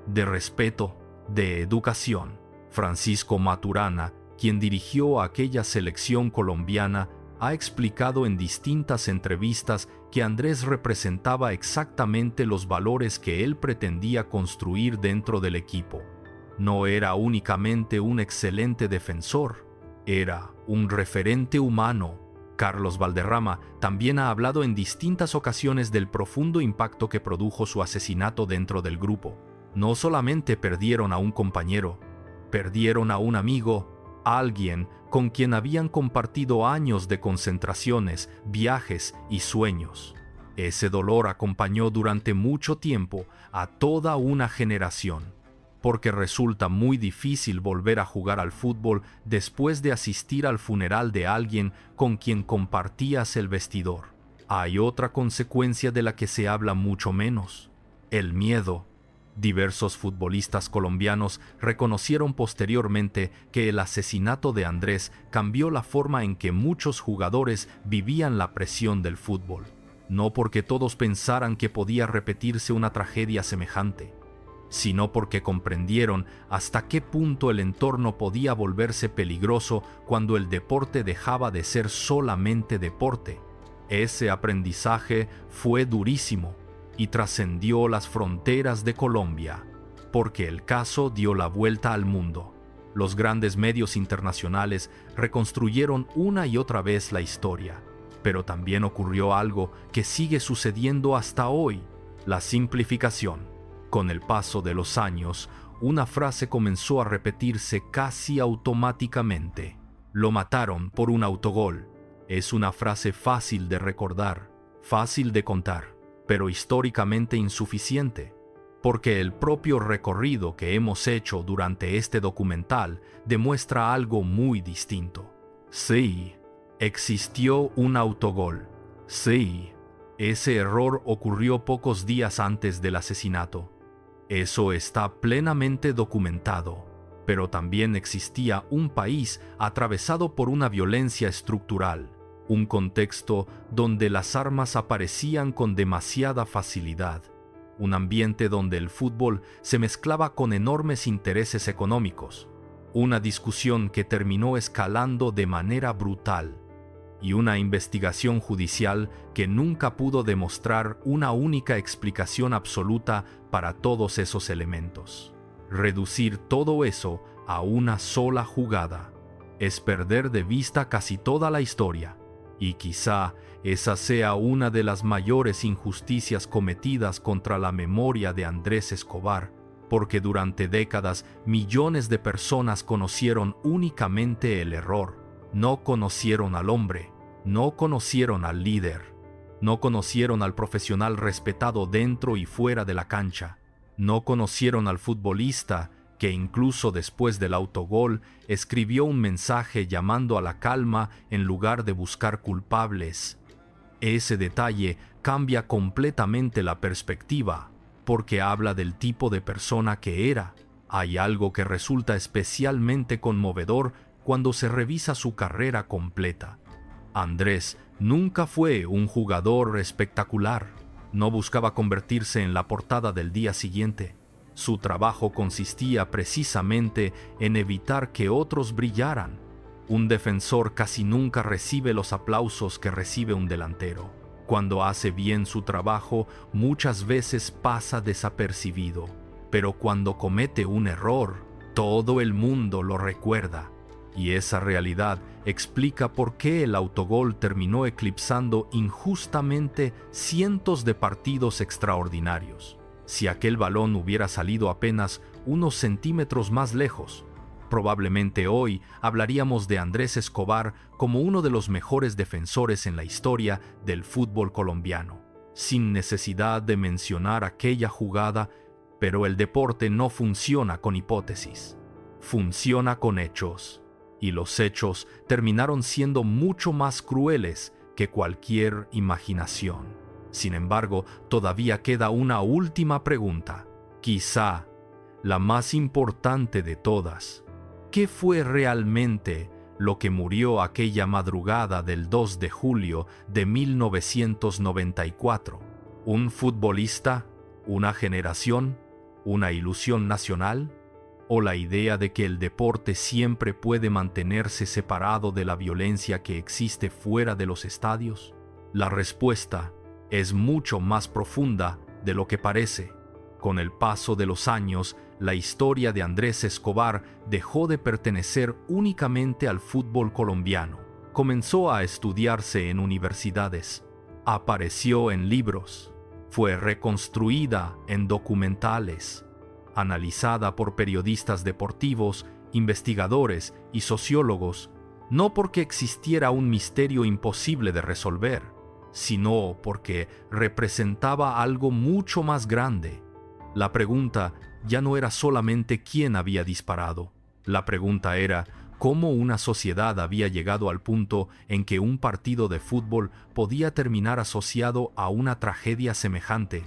de respeto, de educación. Francisco Maturana, quien dirigió a aquella selección colombiana, ha explicado en distintas entrevistas que Andrés representaba exactamente los valores que él pretendía construir dentro del equipo. No era únicamente un excelente defensor, era un referente humano. Carlos Valderrama también ha hablado en distintas ocasiones del profundo impacto que produjo su asesinato dentro del grupo. No solamente perdieron a un compañero, perdieron a un amigo, a alguien con quien habían compartido años de concentraciones, viajes y sueños. Ese dolor acompañó durante mucho tiempo a toda una generación. porque resulta muy difícil volver a jugar al fútbol después de asistir al funeral de alguien con quien compartías el vestidor. Hay otra consecuencia de la que se habla mucho menos: el miedo. Diversos futbolistas colombianos reconocieron posteriormente que el asesinato de Andrés cambió la forma en que muchos jugadores vivían la presión del fútbol. No porque todos pensaran que podía repetirse una tragedia semejante, sino porque comprendieron hasta qué punto el entorno podía volverse peligroso cuando el deporte dejaba de ser solamente deporte. Ese aprendizaje fue durísimo y trascendió las fronteras de Colombia, porque el caso dio la vuelta al mundo. Los grandes medios internacionales reconstruyeron una y otra vez la historia, pero también ocurrió algo que sigue sucediendo hasta hoy: la simplificación. Con el paso de los años, una frase comenzó a repetirse casi automáticamente: lo mataron por un autogol. Es una frase fácil de recordar, fácil de contar, pero históricamente insuficiente, porque el propio recorrido que hemos hecho durante este documental demuestra algo muy distinto. Sí, existió un autogol. Sí, ese error ocurrió pocos días antes del asesinato. Eso está plenamente documentado, pero también existía un país atravesado por una violencia estructural, un contexto donde las armas aparecían con demasiada facilidad, un ambiente donde el fútbol se mezclaba con enormes intereses económicos, una discusión que terminó escalando de manera brutal, y una investigación judicial que nunca pudo demostrar una única explicación absoluta para todos esos elementos. Reducir todo eso a una sola jugada es perder de vista casi toda la historia, y quizá esa sea una de las mayores injusticias cometidas contra la memoria de Andrés Escobar, porque durante décadas millones de personas conocieron únicamente el error, no conocieron al hombre, no conocieron al líder, no conocieron al profesional respetado dentro y fuera de la cancha, no conocieron al futbolista que incluso después del autogol escribió un mensaje llamando a la calma en lugar de buscar culpables. Ese detalle cambia completamente la perspectiva, porque habla del tipo de persona que era. Hay algo que resulta especialmente conmovedor cuando se revisa su carrera completa. Andrés nunca fue un jugador espectacular. No buscaba convertirse en la portada del día siguiente. Su trabajo consistía precisamente en evitar que otros brillaran. Un defensor casi nunca recibe los aplausos que recibe un delantero. Cuando hace bien su trabajo, muchas veces pasa desapercibido, pero cuando comete un error, todo el mundo lo recuerda. Y esa realidad explica por qué el autogol terminó eclipsando injustamente cientos de partidos extraordinarios. Si aquel balón hubiera salido apenas unos centímetros más lejos, probablemente hoy hablaríamos de Andrés Escobar como uno de los mejores defensores en la historia del fútbol colombiano, sin necesidad de mencionar aquella jugada. Pero el deporte no funciona con hipótesis, funciona con hechos, y los hechos terminaron siendo mucho más crueles que cualquier imaginación. Sin embargo, todavía queda una última pregunta, quizá la más importante de todas. ¿Qué fue realmente lo que murió aquella madrugada del 2 de julio de 1994? ¿Un futbolista? ¿Una generación? ¿Una ilusión nacional? ¿O la idea de que el deporte siempre puede mantenerse separado de la violencia que existe fuera de los estadios? La respuesta es mucho más profunda de lo que parece. Con el paso de los años, la historia de Andrés Escobar dejó de pertenecer únicamente al fútbol colombiano. Comenzó a estudiarse en universidades, apareció en libros, fue reconstruida en documentales, analizada por periodistas deportivos, investigadores y sociólogos, no porque existiera un misterio imposible de resolver, sino porque representaba algo mucho más grande. La pregunta ya no era solamente quién había disparado. La pregunta era cómo una sociedad había llegado al punto en que un partido de fútbol podía terminar asociado a una tragedia semejante.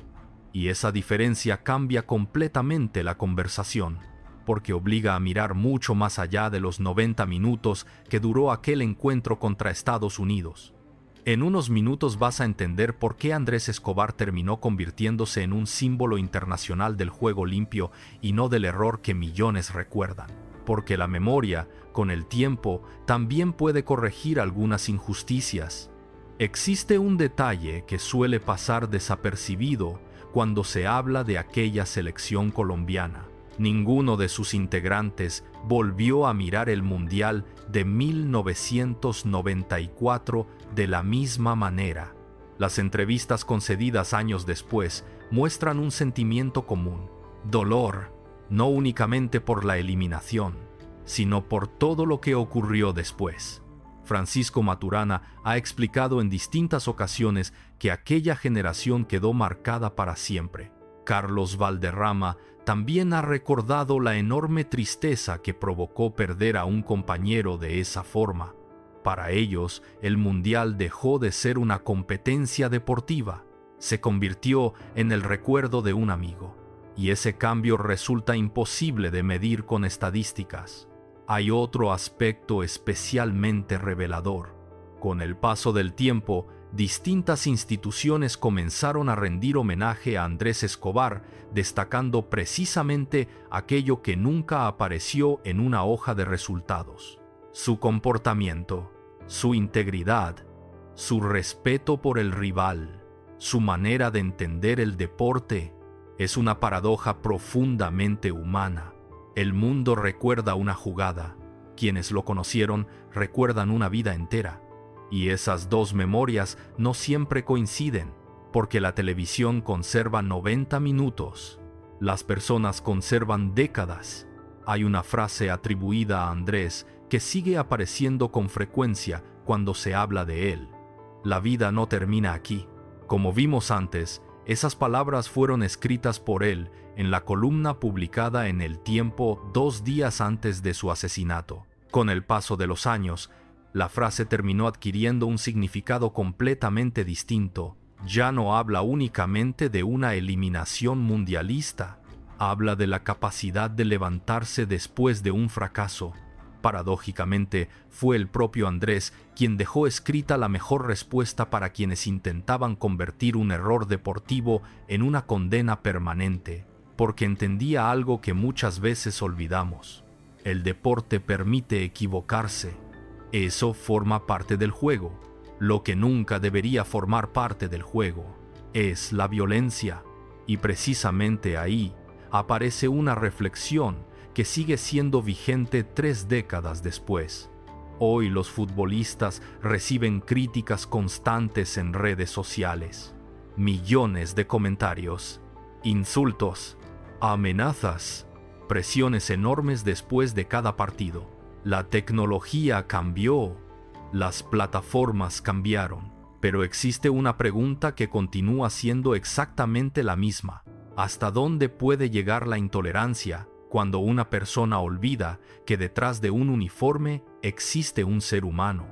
Y esa diferencia cambia completamente la conversación, porque obliga a mirar mucho más allá de los 90 minutos que duró aquel encuentro contra Estados Unidos. En unos minutos vas a entender por qué Andrés Escobar terminó convirtiéndose en un símbolo internacional del juego limpio y no del error que millones recuerdan. Porque la memoria, con el tiempo, también puede corregir algunas injusticias. Existe un detalle que suele pasar desapercibido cuando se habla de aquella selección colombiana. Ninguno de sus integrantes volvió a mirar el Mundial de 1994 de la misma manera. Las entrevistas concedidas años después muestran un sentimiento común: dolor, no únicamente por la eliminación, sino por todo lo que ocurrió después. Francisco Maturana ha explicado en distintas ocasiones que aquella generación quedó marcada para siempre. Carlos Valderrama también ha recordado la enorme tristeza que provocó perder a un compañero de esa forma. Para ellos, el Mundial dejó de ser una competencia deportiva, se convirtió en el recuerdo de un amigo. Y ese cambio resulta imposible de medir con estadísticas. Hay otro aspecto especialmente revelador. Con el paso del tiempo, distintas instituciones comenzaron a rendir homenaje a Andrés Escobar, destacando precisamente aquello que nunca apareció en una hoja de resultados: su comportamiento, su integridad, su respeto por el rival, su manera de entender el deporte. Es una paradoja profundamente humana. El mundo recuerda una jugada, quienes lo conocieron recuerdan una vida entera. Y esas dos memorias no siempre coinciden, porque la televisión conserva 90 minutos. Las personas conservan décadas. Hay una frase atribuida a Andrés que sigue apareciendo con frecuencia cuando se habla de él: la vida no termina aquí. Como vimos antes, esas palabras fueron escritas por él en la columna publicada en El Tiempo 2 días antes de su asesinato. Con el paso de los años, la frase terminó adquiriendo un significado completamente distinto. Ya no habla únicamente de una eliminación mundialista, habla de la capacidad de levantarse después de un fracaso. Paradójicamente, fue el propio Andrés quien dejó escrita la mejor respuesta para quienes intentaban convertir un error deportivo en una condena permanente, porque entendía algo que muchas veces olvidamos: el deporte permite equivocarse. Eso forma parte del juego. Lo que nunca debería formar parte del juego es la violencia. Y precisamente ahí aparece una reflexión que sigue siendo vigente 3 décadas después. Hoy los futbolistas reciben críticas constantes en redes sociales. Millones de comentarios, insultos, amenazas, presiones enormes después de cada partido. La tecnología cambió, las plataformas cambiaron, pero existe una pregunta que continúa siendo exactamente la misma: ¿hasta dónde puede llegar la intolerancia cuando una persona olvida que detrás de un uniforme existe un ser humano?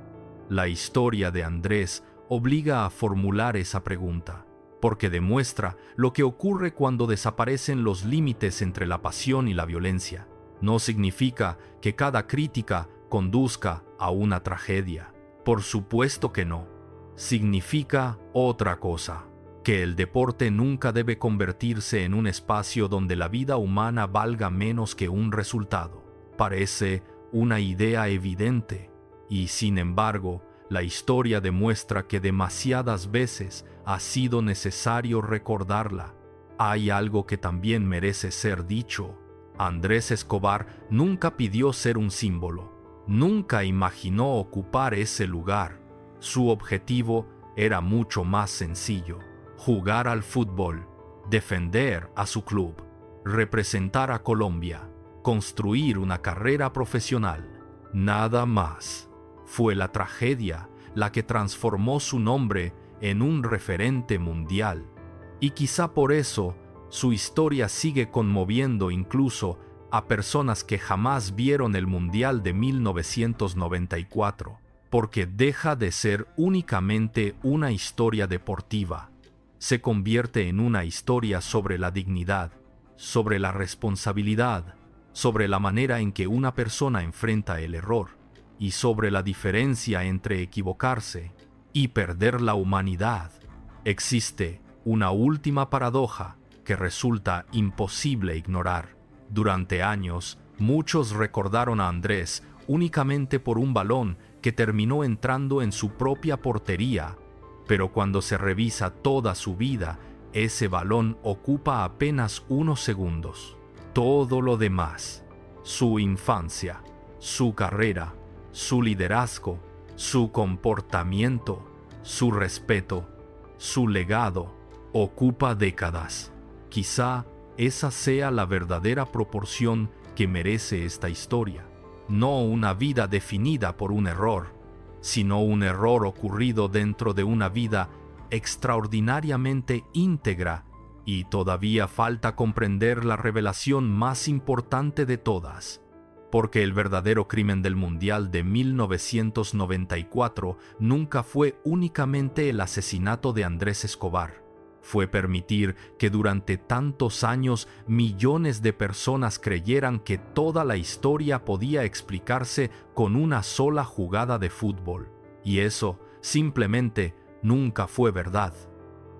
La historia de Andrés obliga a formular esa pregunta, porque demuestra lo que ocurre cuando desaparecen los límites entre la pasión y la violencia. No significa que cada crítica conduzca a una tragedia. Por supuesto que no. Significa otra cosa: que el deporte nunca debe convertirse en un espacio donde la vida humana valga menos que un resultado. Parece una idea evidente, y sin embargo, la historia demuestra que demasiadas veces ha sido necesario recordarla. Hay algo que también merece ser dicho: Andrés Escobar nunca pidió ser un símbolo, nunca imaginó ocupar ese lugar. Su objetivo era mucho más sencillo: jugar al fútbol, defender a su club, representar a Colombia, construir una carrera profesional. Nada más. Fue la tragedia la que transformó su nombre en un referente mundial. Y quizá por eso Su historia sigue conmoviendo incluso a personas que jamás vieron el Mundial de 1994, porque deja de ser únicamente una historia deportiva. Se convierte en una historia sobre la dignidad, sobre la responsabilidad, sobre la manera en que una persona enfrenta el error, y sobre la diferencia entre equivocarse y perder la humanidad. Existe una última paradoja que resulta imposible ignorar. Durante años, muchos recordaron a Andrés únicamente por un balón que terminó entrando en su propia portería, pero cuando se revisa toda su vida, ese balón ocupa apenas unos segundos. Todo lo demás, su infancia, su carrera, su liderazgo, su comportamiento, su respeto, su legado, ocupa décadas. Quizá esa sea la verdadera proporción que merece esta historia. No una vida definida por un error, sino un error ocurrido dentro de una vida extraordinariamente íntegra, y todavía falta comprender la revelación más importante de todas, porque el verdadero crimen del Mundial de 1994 nunca fue únicamente el asesinato de Andrés Escobar. Fue permitir que durante tantos años millones de personas creyeran que toda la historia podía explicarse con una sola jugada de fútbol. Y eso simplemente nunca fue verdad.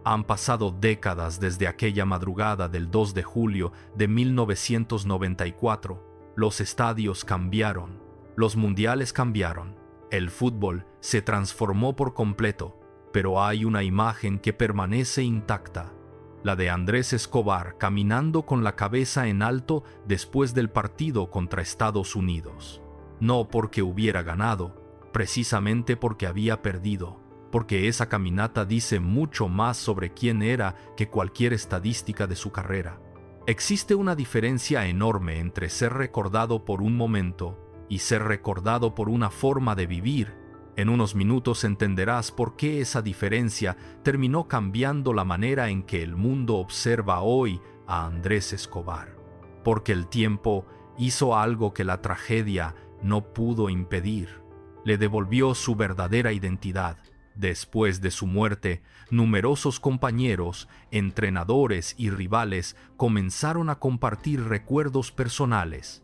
Han pasado décadas desde aquella madrugada del 2 de julio de 1994. Los estadios cambiaron, los mundiales cambiaron, el fútbol se transformó por completo. Pero hay una imagen que permanece intacta, la de Andrés Escobar caminando con la cabeza en alto después del partido contra Estados Unidos. No porque hubiera ganado, precisamente porque había perdido, porque esa caminata dice mucho más sobre quién era que cualquier estadística de su carrera. Existe una diferencia enorme entre ser recordado por un momento y ser recordado por una forma de vivir. En unos minutos entenderás por qué esa diferencia terminó cambiando la manera en que el mundo observa hoy a Andrés Escobar. Porque el tiempo hizo algo que la tragedia no pudo impedir. Le devolvió su verdadera identidad. Después de su muerte, numerosos compañeros, entrenadores y rivales comenzaron a compartir recuerdos personales.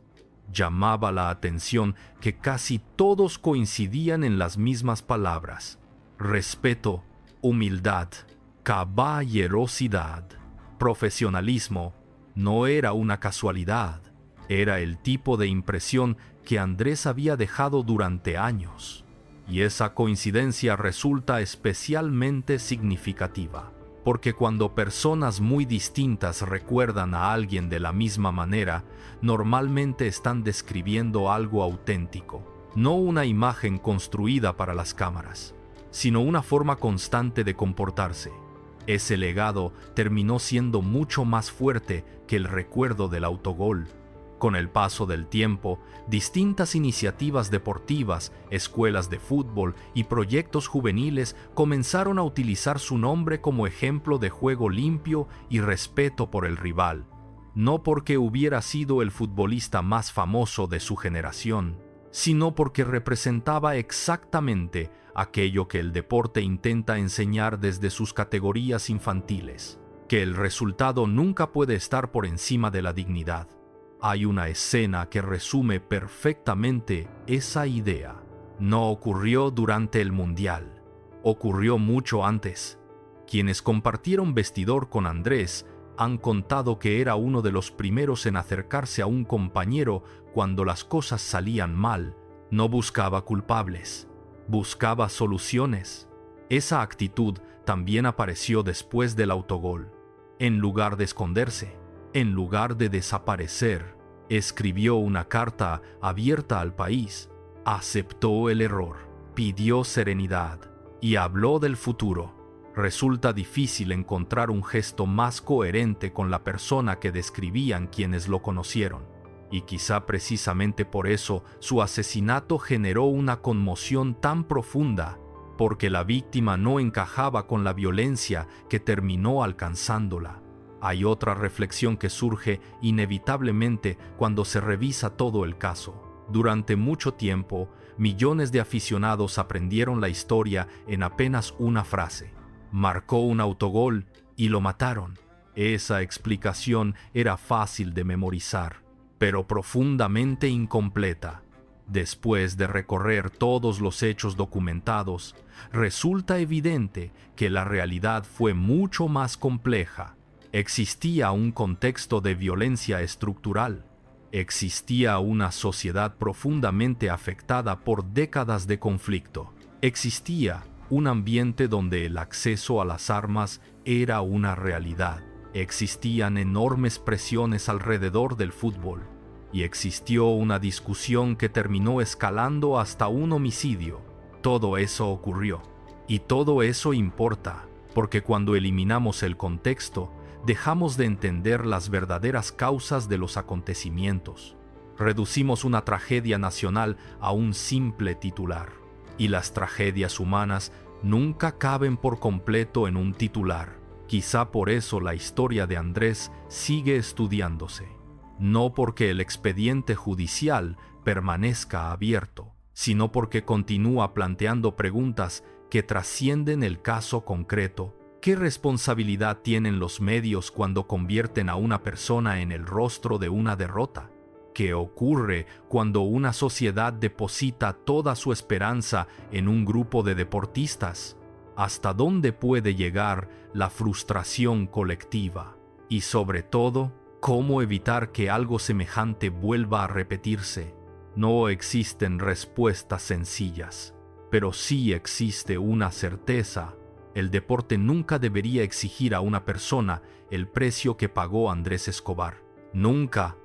Llamaba la atención que casi todos coincidían en las mismas palabras: respeto, humildad, caballerosidad, profesionalismo. No era una casualidad, era el tipo de impresión que Andrés había dejado durante años. Y esa coincidencia resulta especialmente significativa, porque cuando personas muy distintas recuerdan a alguien de la misma manera, normalmente están describiendo algo auténtico, no una imagen construida para las cámaras, sino una forma constante de comportarse. Ese legado terminó siendo mucho más fuerte que el recuerdo del autogol. Con el paso del tiempo, distintas iniciativas deportivas, escuelas de fútbol y proyectos juveniles comenzaron a utilizar su nombre como ejemplo de juego limpio y respeto por el rival, no porque hubiera sido el futbolista más famoso de su generación, sino porque representaba exactamente aquello que el deporte intenta enseñar desde sus categorías infantiles, que el resultado nunca puede estar por encima de la dignidad. Hay una escena que resume perfectamente esa idea. No ocurrió durante el Mundial, ocurrió mucho antes. Quienes compartieron vestidor con Andrés han contado que era uno de los primeros en acercarse a un compañero cuando las cosas salían mal. No buscaba culpables, buscaba soluciones. Esa actitud también apareció después del autogol. En lugar de esconderse, en lugar de desaparecer, escribió una carta abierta al país, aceptó el error, pidió serenidad y habló del futuro. Resulta difícil encontrar un gesto más coherente con la persona que describían quienes lo conocieron, y quizá precisamente por eso su asesinato generó una conmoción tan profunda, porque la víctima no encajaba con la violencia que terminó alcanzándola. Hay otra reflexión que surge inevitablemente cuando se revisa todo el caso. Durante mucho tiempo, millones de aficionados aprendieron la historia en apenas una frase. Marcó un autogol y lo mataron. Esa explicación era fácil de memorizar, pero profundamente incompleta. Después de recorrer todos los hechos documentados, resulta evidente que la realidad fue mucho más compleja. Existía un contexto de violencia estructural. Existía una sociedad profundamente afectada por décadas de conflicto. Existía un ambiente donde el acceso a las armas era una realidad. Existían enormes presiones alrededor del fútbol. Y existió una discusión que terminó escalando hasta un homicidio. Todo eso ocurrió. Y todo eso importa, porque cuando eliminamos el contexto, dejamos de entender las verdaderas causas de los acontecimientos. Reducimos una tragedia nacional a un simple titular. Y las tragedias humanas nunca caben por completo en un titular. Quizá por eso la historia de Andrés sigue estudiándose. No porque el expediente judicial permanezca abierto, sino porque continúa planteando preguntas que trascienden el caso concreto. ¿Qué responsabilidad tienen los medios cuando convierten a una persona en el rostro de una derrota? ¿Qué ocurre cuando una sociedad deposita toda su esperanza en un grupo de deportistas? ¿Hasta dónde puede llegar la frustración colectiva? Y sobre todo, ¿cómo evitar que algo semejante vuelva a repetirse? No existen respuestas sencillas, pero sí existe una certeza. El deporte nunca debería exigir a una persona el precio que pagó Andrés Escobar. Nunca.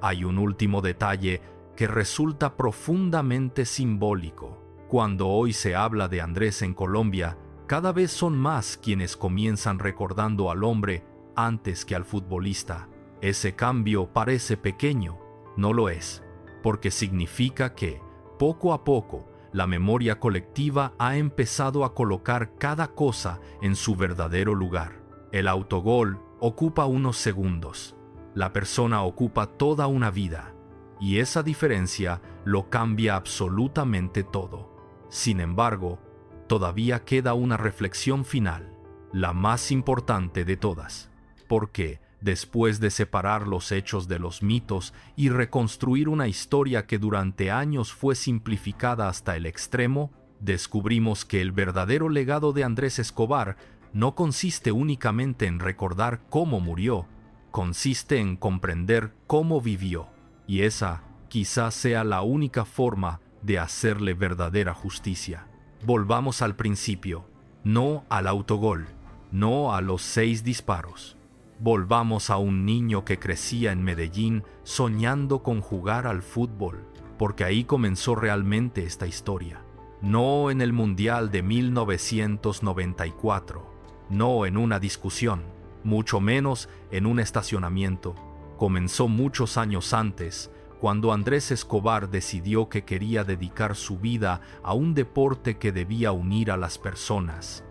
Hay un último detalle que resulta profundamente simbólico. Cuando hoy se habla de Andrés en Colombia, cada vez son más quienes comienzan recordando al hombre antes que al futbolista. Ese cambio parece pequeño, no lo es, porque significa que, poco a poco, la memoria colectiva ha empezado a colocar cada cosa en su verdadero lugar. El autogol ocupa unos segundos. La persona ocupa toda una vida. Y esa diferencia lo cambia absolutamente todo. Sin embargo, todavía queda una reflexión final, la más importante de todas. Porque, después de separar los hechos de los mitos y reconstruir una historia que durante años fue simplificada hasta el extremo, descubrimos que el verdadero legado de Andrés Escobar no consiste únicamente en recordar cómo murió, consiste en comprender cómo vivió, y esa quizás sea la única forma de hacerle verdadera justicia. Volvamos al principio, no al autogol, no a los 6 disparos. Volvamos a un niño que crecía en Medellín soñando con jugar al fútbol, porque ahí comenzó realmente esta historia. No en el Mundial de 1994, no en una discusión, mucho menos en un estacionamiento. Comenzó muchos años antes, cuando Andrés Escobar decidió que quería dedicar su vida a un deporte que debía unir a las personas.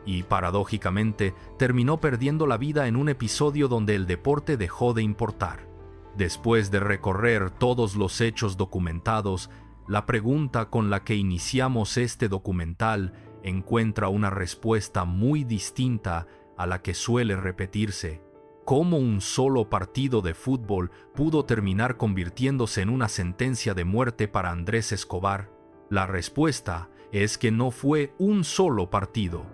Y paradójicamente terminó perdiendo la vida en un episodio donde el deporte dejó de importar. Después de recorrer todos los hechos documentados, la pregunta con la que iniciamos este documental encuentra una respuesta muy distinta a la que suele repetirse. ¿Cómo un solo partido de fútbol pudo terminar convirtiéndose en una sentencia de muerte para Andrés Escobar? La respuesta es que no fue un solo partido.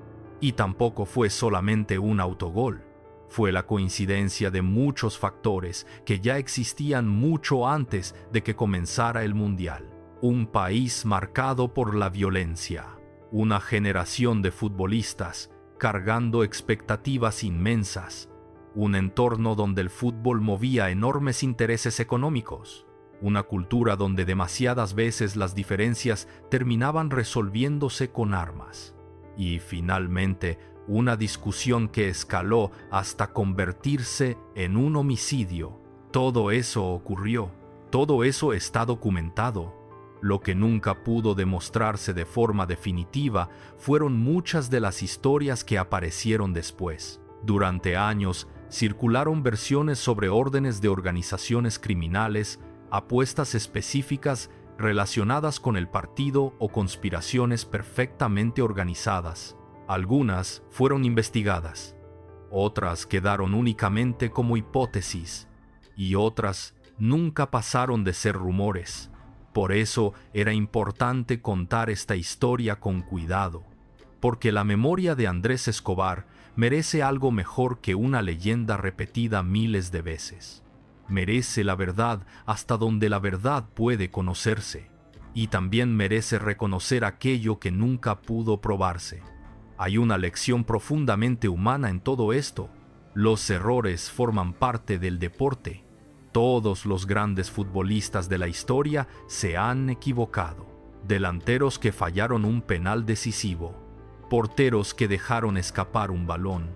Y tampoco fue solamente un autogol. Fue la coincidencia de muchos factores que ya existían mucho antes de que comenzara el Mundial. Un país marcado por la violencia. Una generación de futbolistas cargando expectativas inmensas. Un entorno donde el fútbol movía enormes intereses económicos. Una cultura donde demasiadas veces las diferencias terminaban resolviéndose con armas. Y finalmente, una discusión que escaló hasta convertirse en un homicidio. Todo eso ocurrió, todo eso está documentado. Lo que nunca pudo demostrarse de forma definitiva fueron muchas de las historias que aparecieron después. Durante años circularon versiones sobre órdenes de organizaciones criminales, apuestas específicas relacionadas con el partido o conspiraciones perfectamente organizadas. Algunas fueron investigadas, otras quedaron únicamente como hipótesis, y otras nunca pasaron de ser rumores. Por eso era importante contar esta historia con cuidado, porque la memoria de Andrés Escobar merece algo mejor que una leyenda repetida miles de veces. Merece la verdad hasta donde la verdad puede conocerse, y también merece reconocer aquello que nunca pudo probarse. Hay una lección profundamente humana en todo esto. Los errores forman parte del deporte. Todos los grandes futbolistas de la historia se han equivocado. Delanteros que fallaron un penal decisivo, porteros que dejaron escapar un balón,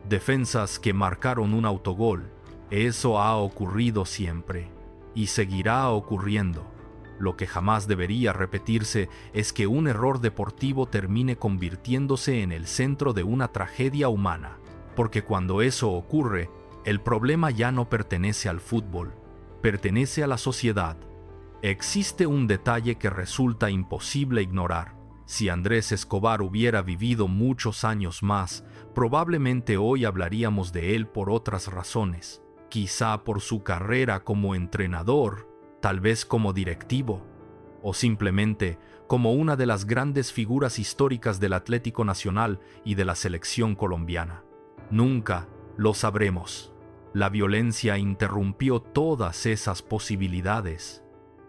defensas que marcaron un autogol. Eso ha ocurrido siempre y seguirá ocurriendo. Lo que jamás debería repetirse es que un error deportivo termine convirtiéndose en el centro de una tragedia humana, porque cuando eso ocurre, el problema ya no pertenece al fútbol, pertenece a la sociedad. Existe un detalle que resulta imposible ignorar. Si Andrés Escobar hubiera vivido muchos años más, probablemente hoy hablaríamos de él por otras razones. Quizá por su carrera como entrenador, tal vez como directivo, o simplemente como una de las grandes figuras históricas del Atlético Nacional y de la selección colombiana. Nunca lo sabremos. La violencia interrumpió todas esas posibilidades,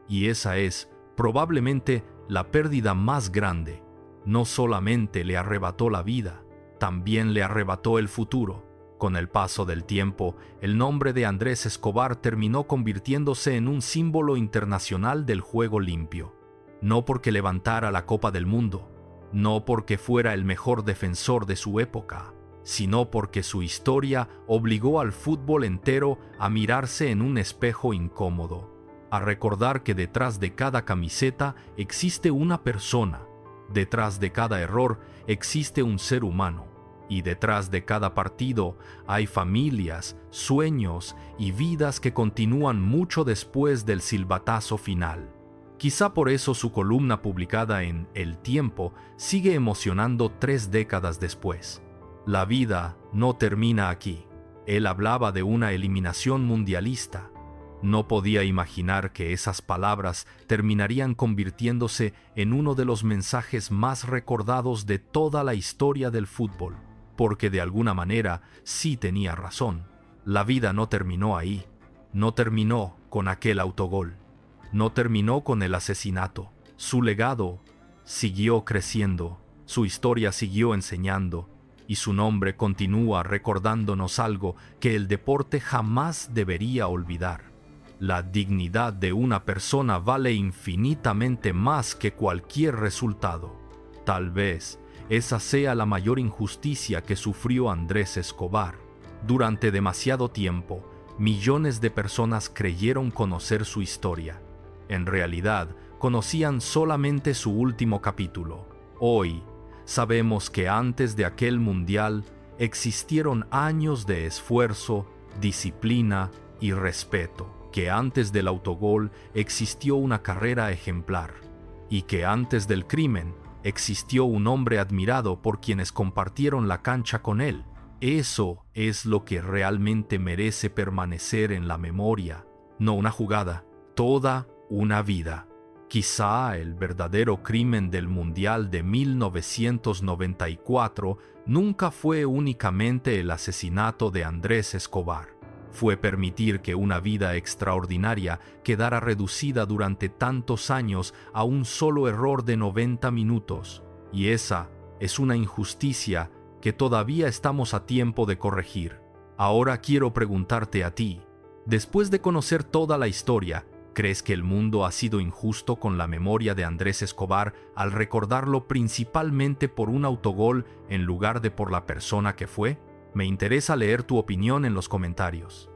y esa es probablemente la pérdida más grande. No solamente le arrebató la vida, también le arrebató el futuro. Con el paso del tiempo, el nombre de Andrés Escobar terminó convirtiéndose en un símbolo internacional del juego limpio. No porque levantara la Copa del Mundo, no porque fuera el mejor defensor de su época, sino porque su historia obligó al fútbol entero a mirarse en un espejo incómodo, a recordar que detrás de cada camiseta existe una persona, detrás de cada error existe un ser humano. Y detrás de cada partido hay familias, sueños y vidas que continúan mucho después del silbatazo final. Quizá por eso su columna publicada en El Tiempo sigue emocionando 3 décadas después. La vida no termina aquí. Él hablaba de una eliminación mundialista. No podía imaginar que esas palabras terminarían convirtiéndose en uno de los mensajes más recordados de toda la historia del fútbol. Porque de alguna manera sí tenía razón. La vida no terminó ahí. No terminó con aquel autogol. No terminó con el asesinato. Su legado siguió creciendo. Su historia siguió enseñando. Y su nombre continúa recordándonos algo que el deporte jamás debería olvidar. La dignidad de una persona vale infinitamente más que cualquier resultado. Tal vez esa sea la mayor injusticia que sufrió Andrés Escobar. Durante demasiado tiempo, millones de personas creyeron conocer su historia. En realidad, conocían solamente su último capítulo. Hoy, sabemos que antes de aquel mundial existieron años de esfuerzo, disciplina y respeto, que antes del autogol existió una carrera ejemplar, y que antes del crimen existió un hombre admirado por quienes compartieron la cancha con él. Eso es lo que realmente merece permanecer en la memoria, no una jugada, toda una vida. Quizá el verdadero crimen del Mundial de 1994 nunca fue únicamente el asesinato de Andrés Escobar. Fue permitir que una vida extraordinaria quedara reducida durante tantos años a un solo error de 90 minutos. Y esa es una injusticia que todavía estamos a tiempo de corregir. Ahora quiero preguntarte a ti, después de conocer toda la historia, ¿crees que el mundo ha sido injusto con la memoria de Andrés Escobar al recordarlo principalmente por un autogol en lugar de por la persona que fue? Me interesa leer tu opinión en los comentarios.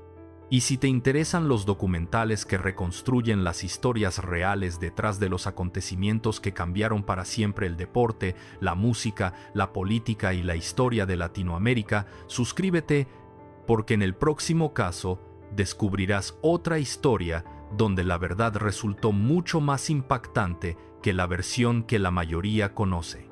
Y si te interesan los documentales que reconstruyen las historias reales detrás de los acontecimientos que cambiaron para siempre el deporte, la música, la política y la historia de Latinoamérica, suscríbete porque en el próximo caso descubrirás otra historia donde la verdad resultó mucho más impactante que la versión que la mayoría conoce.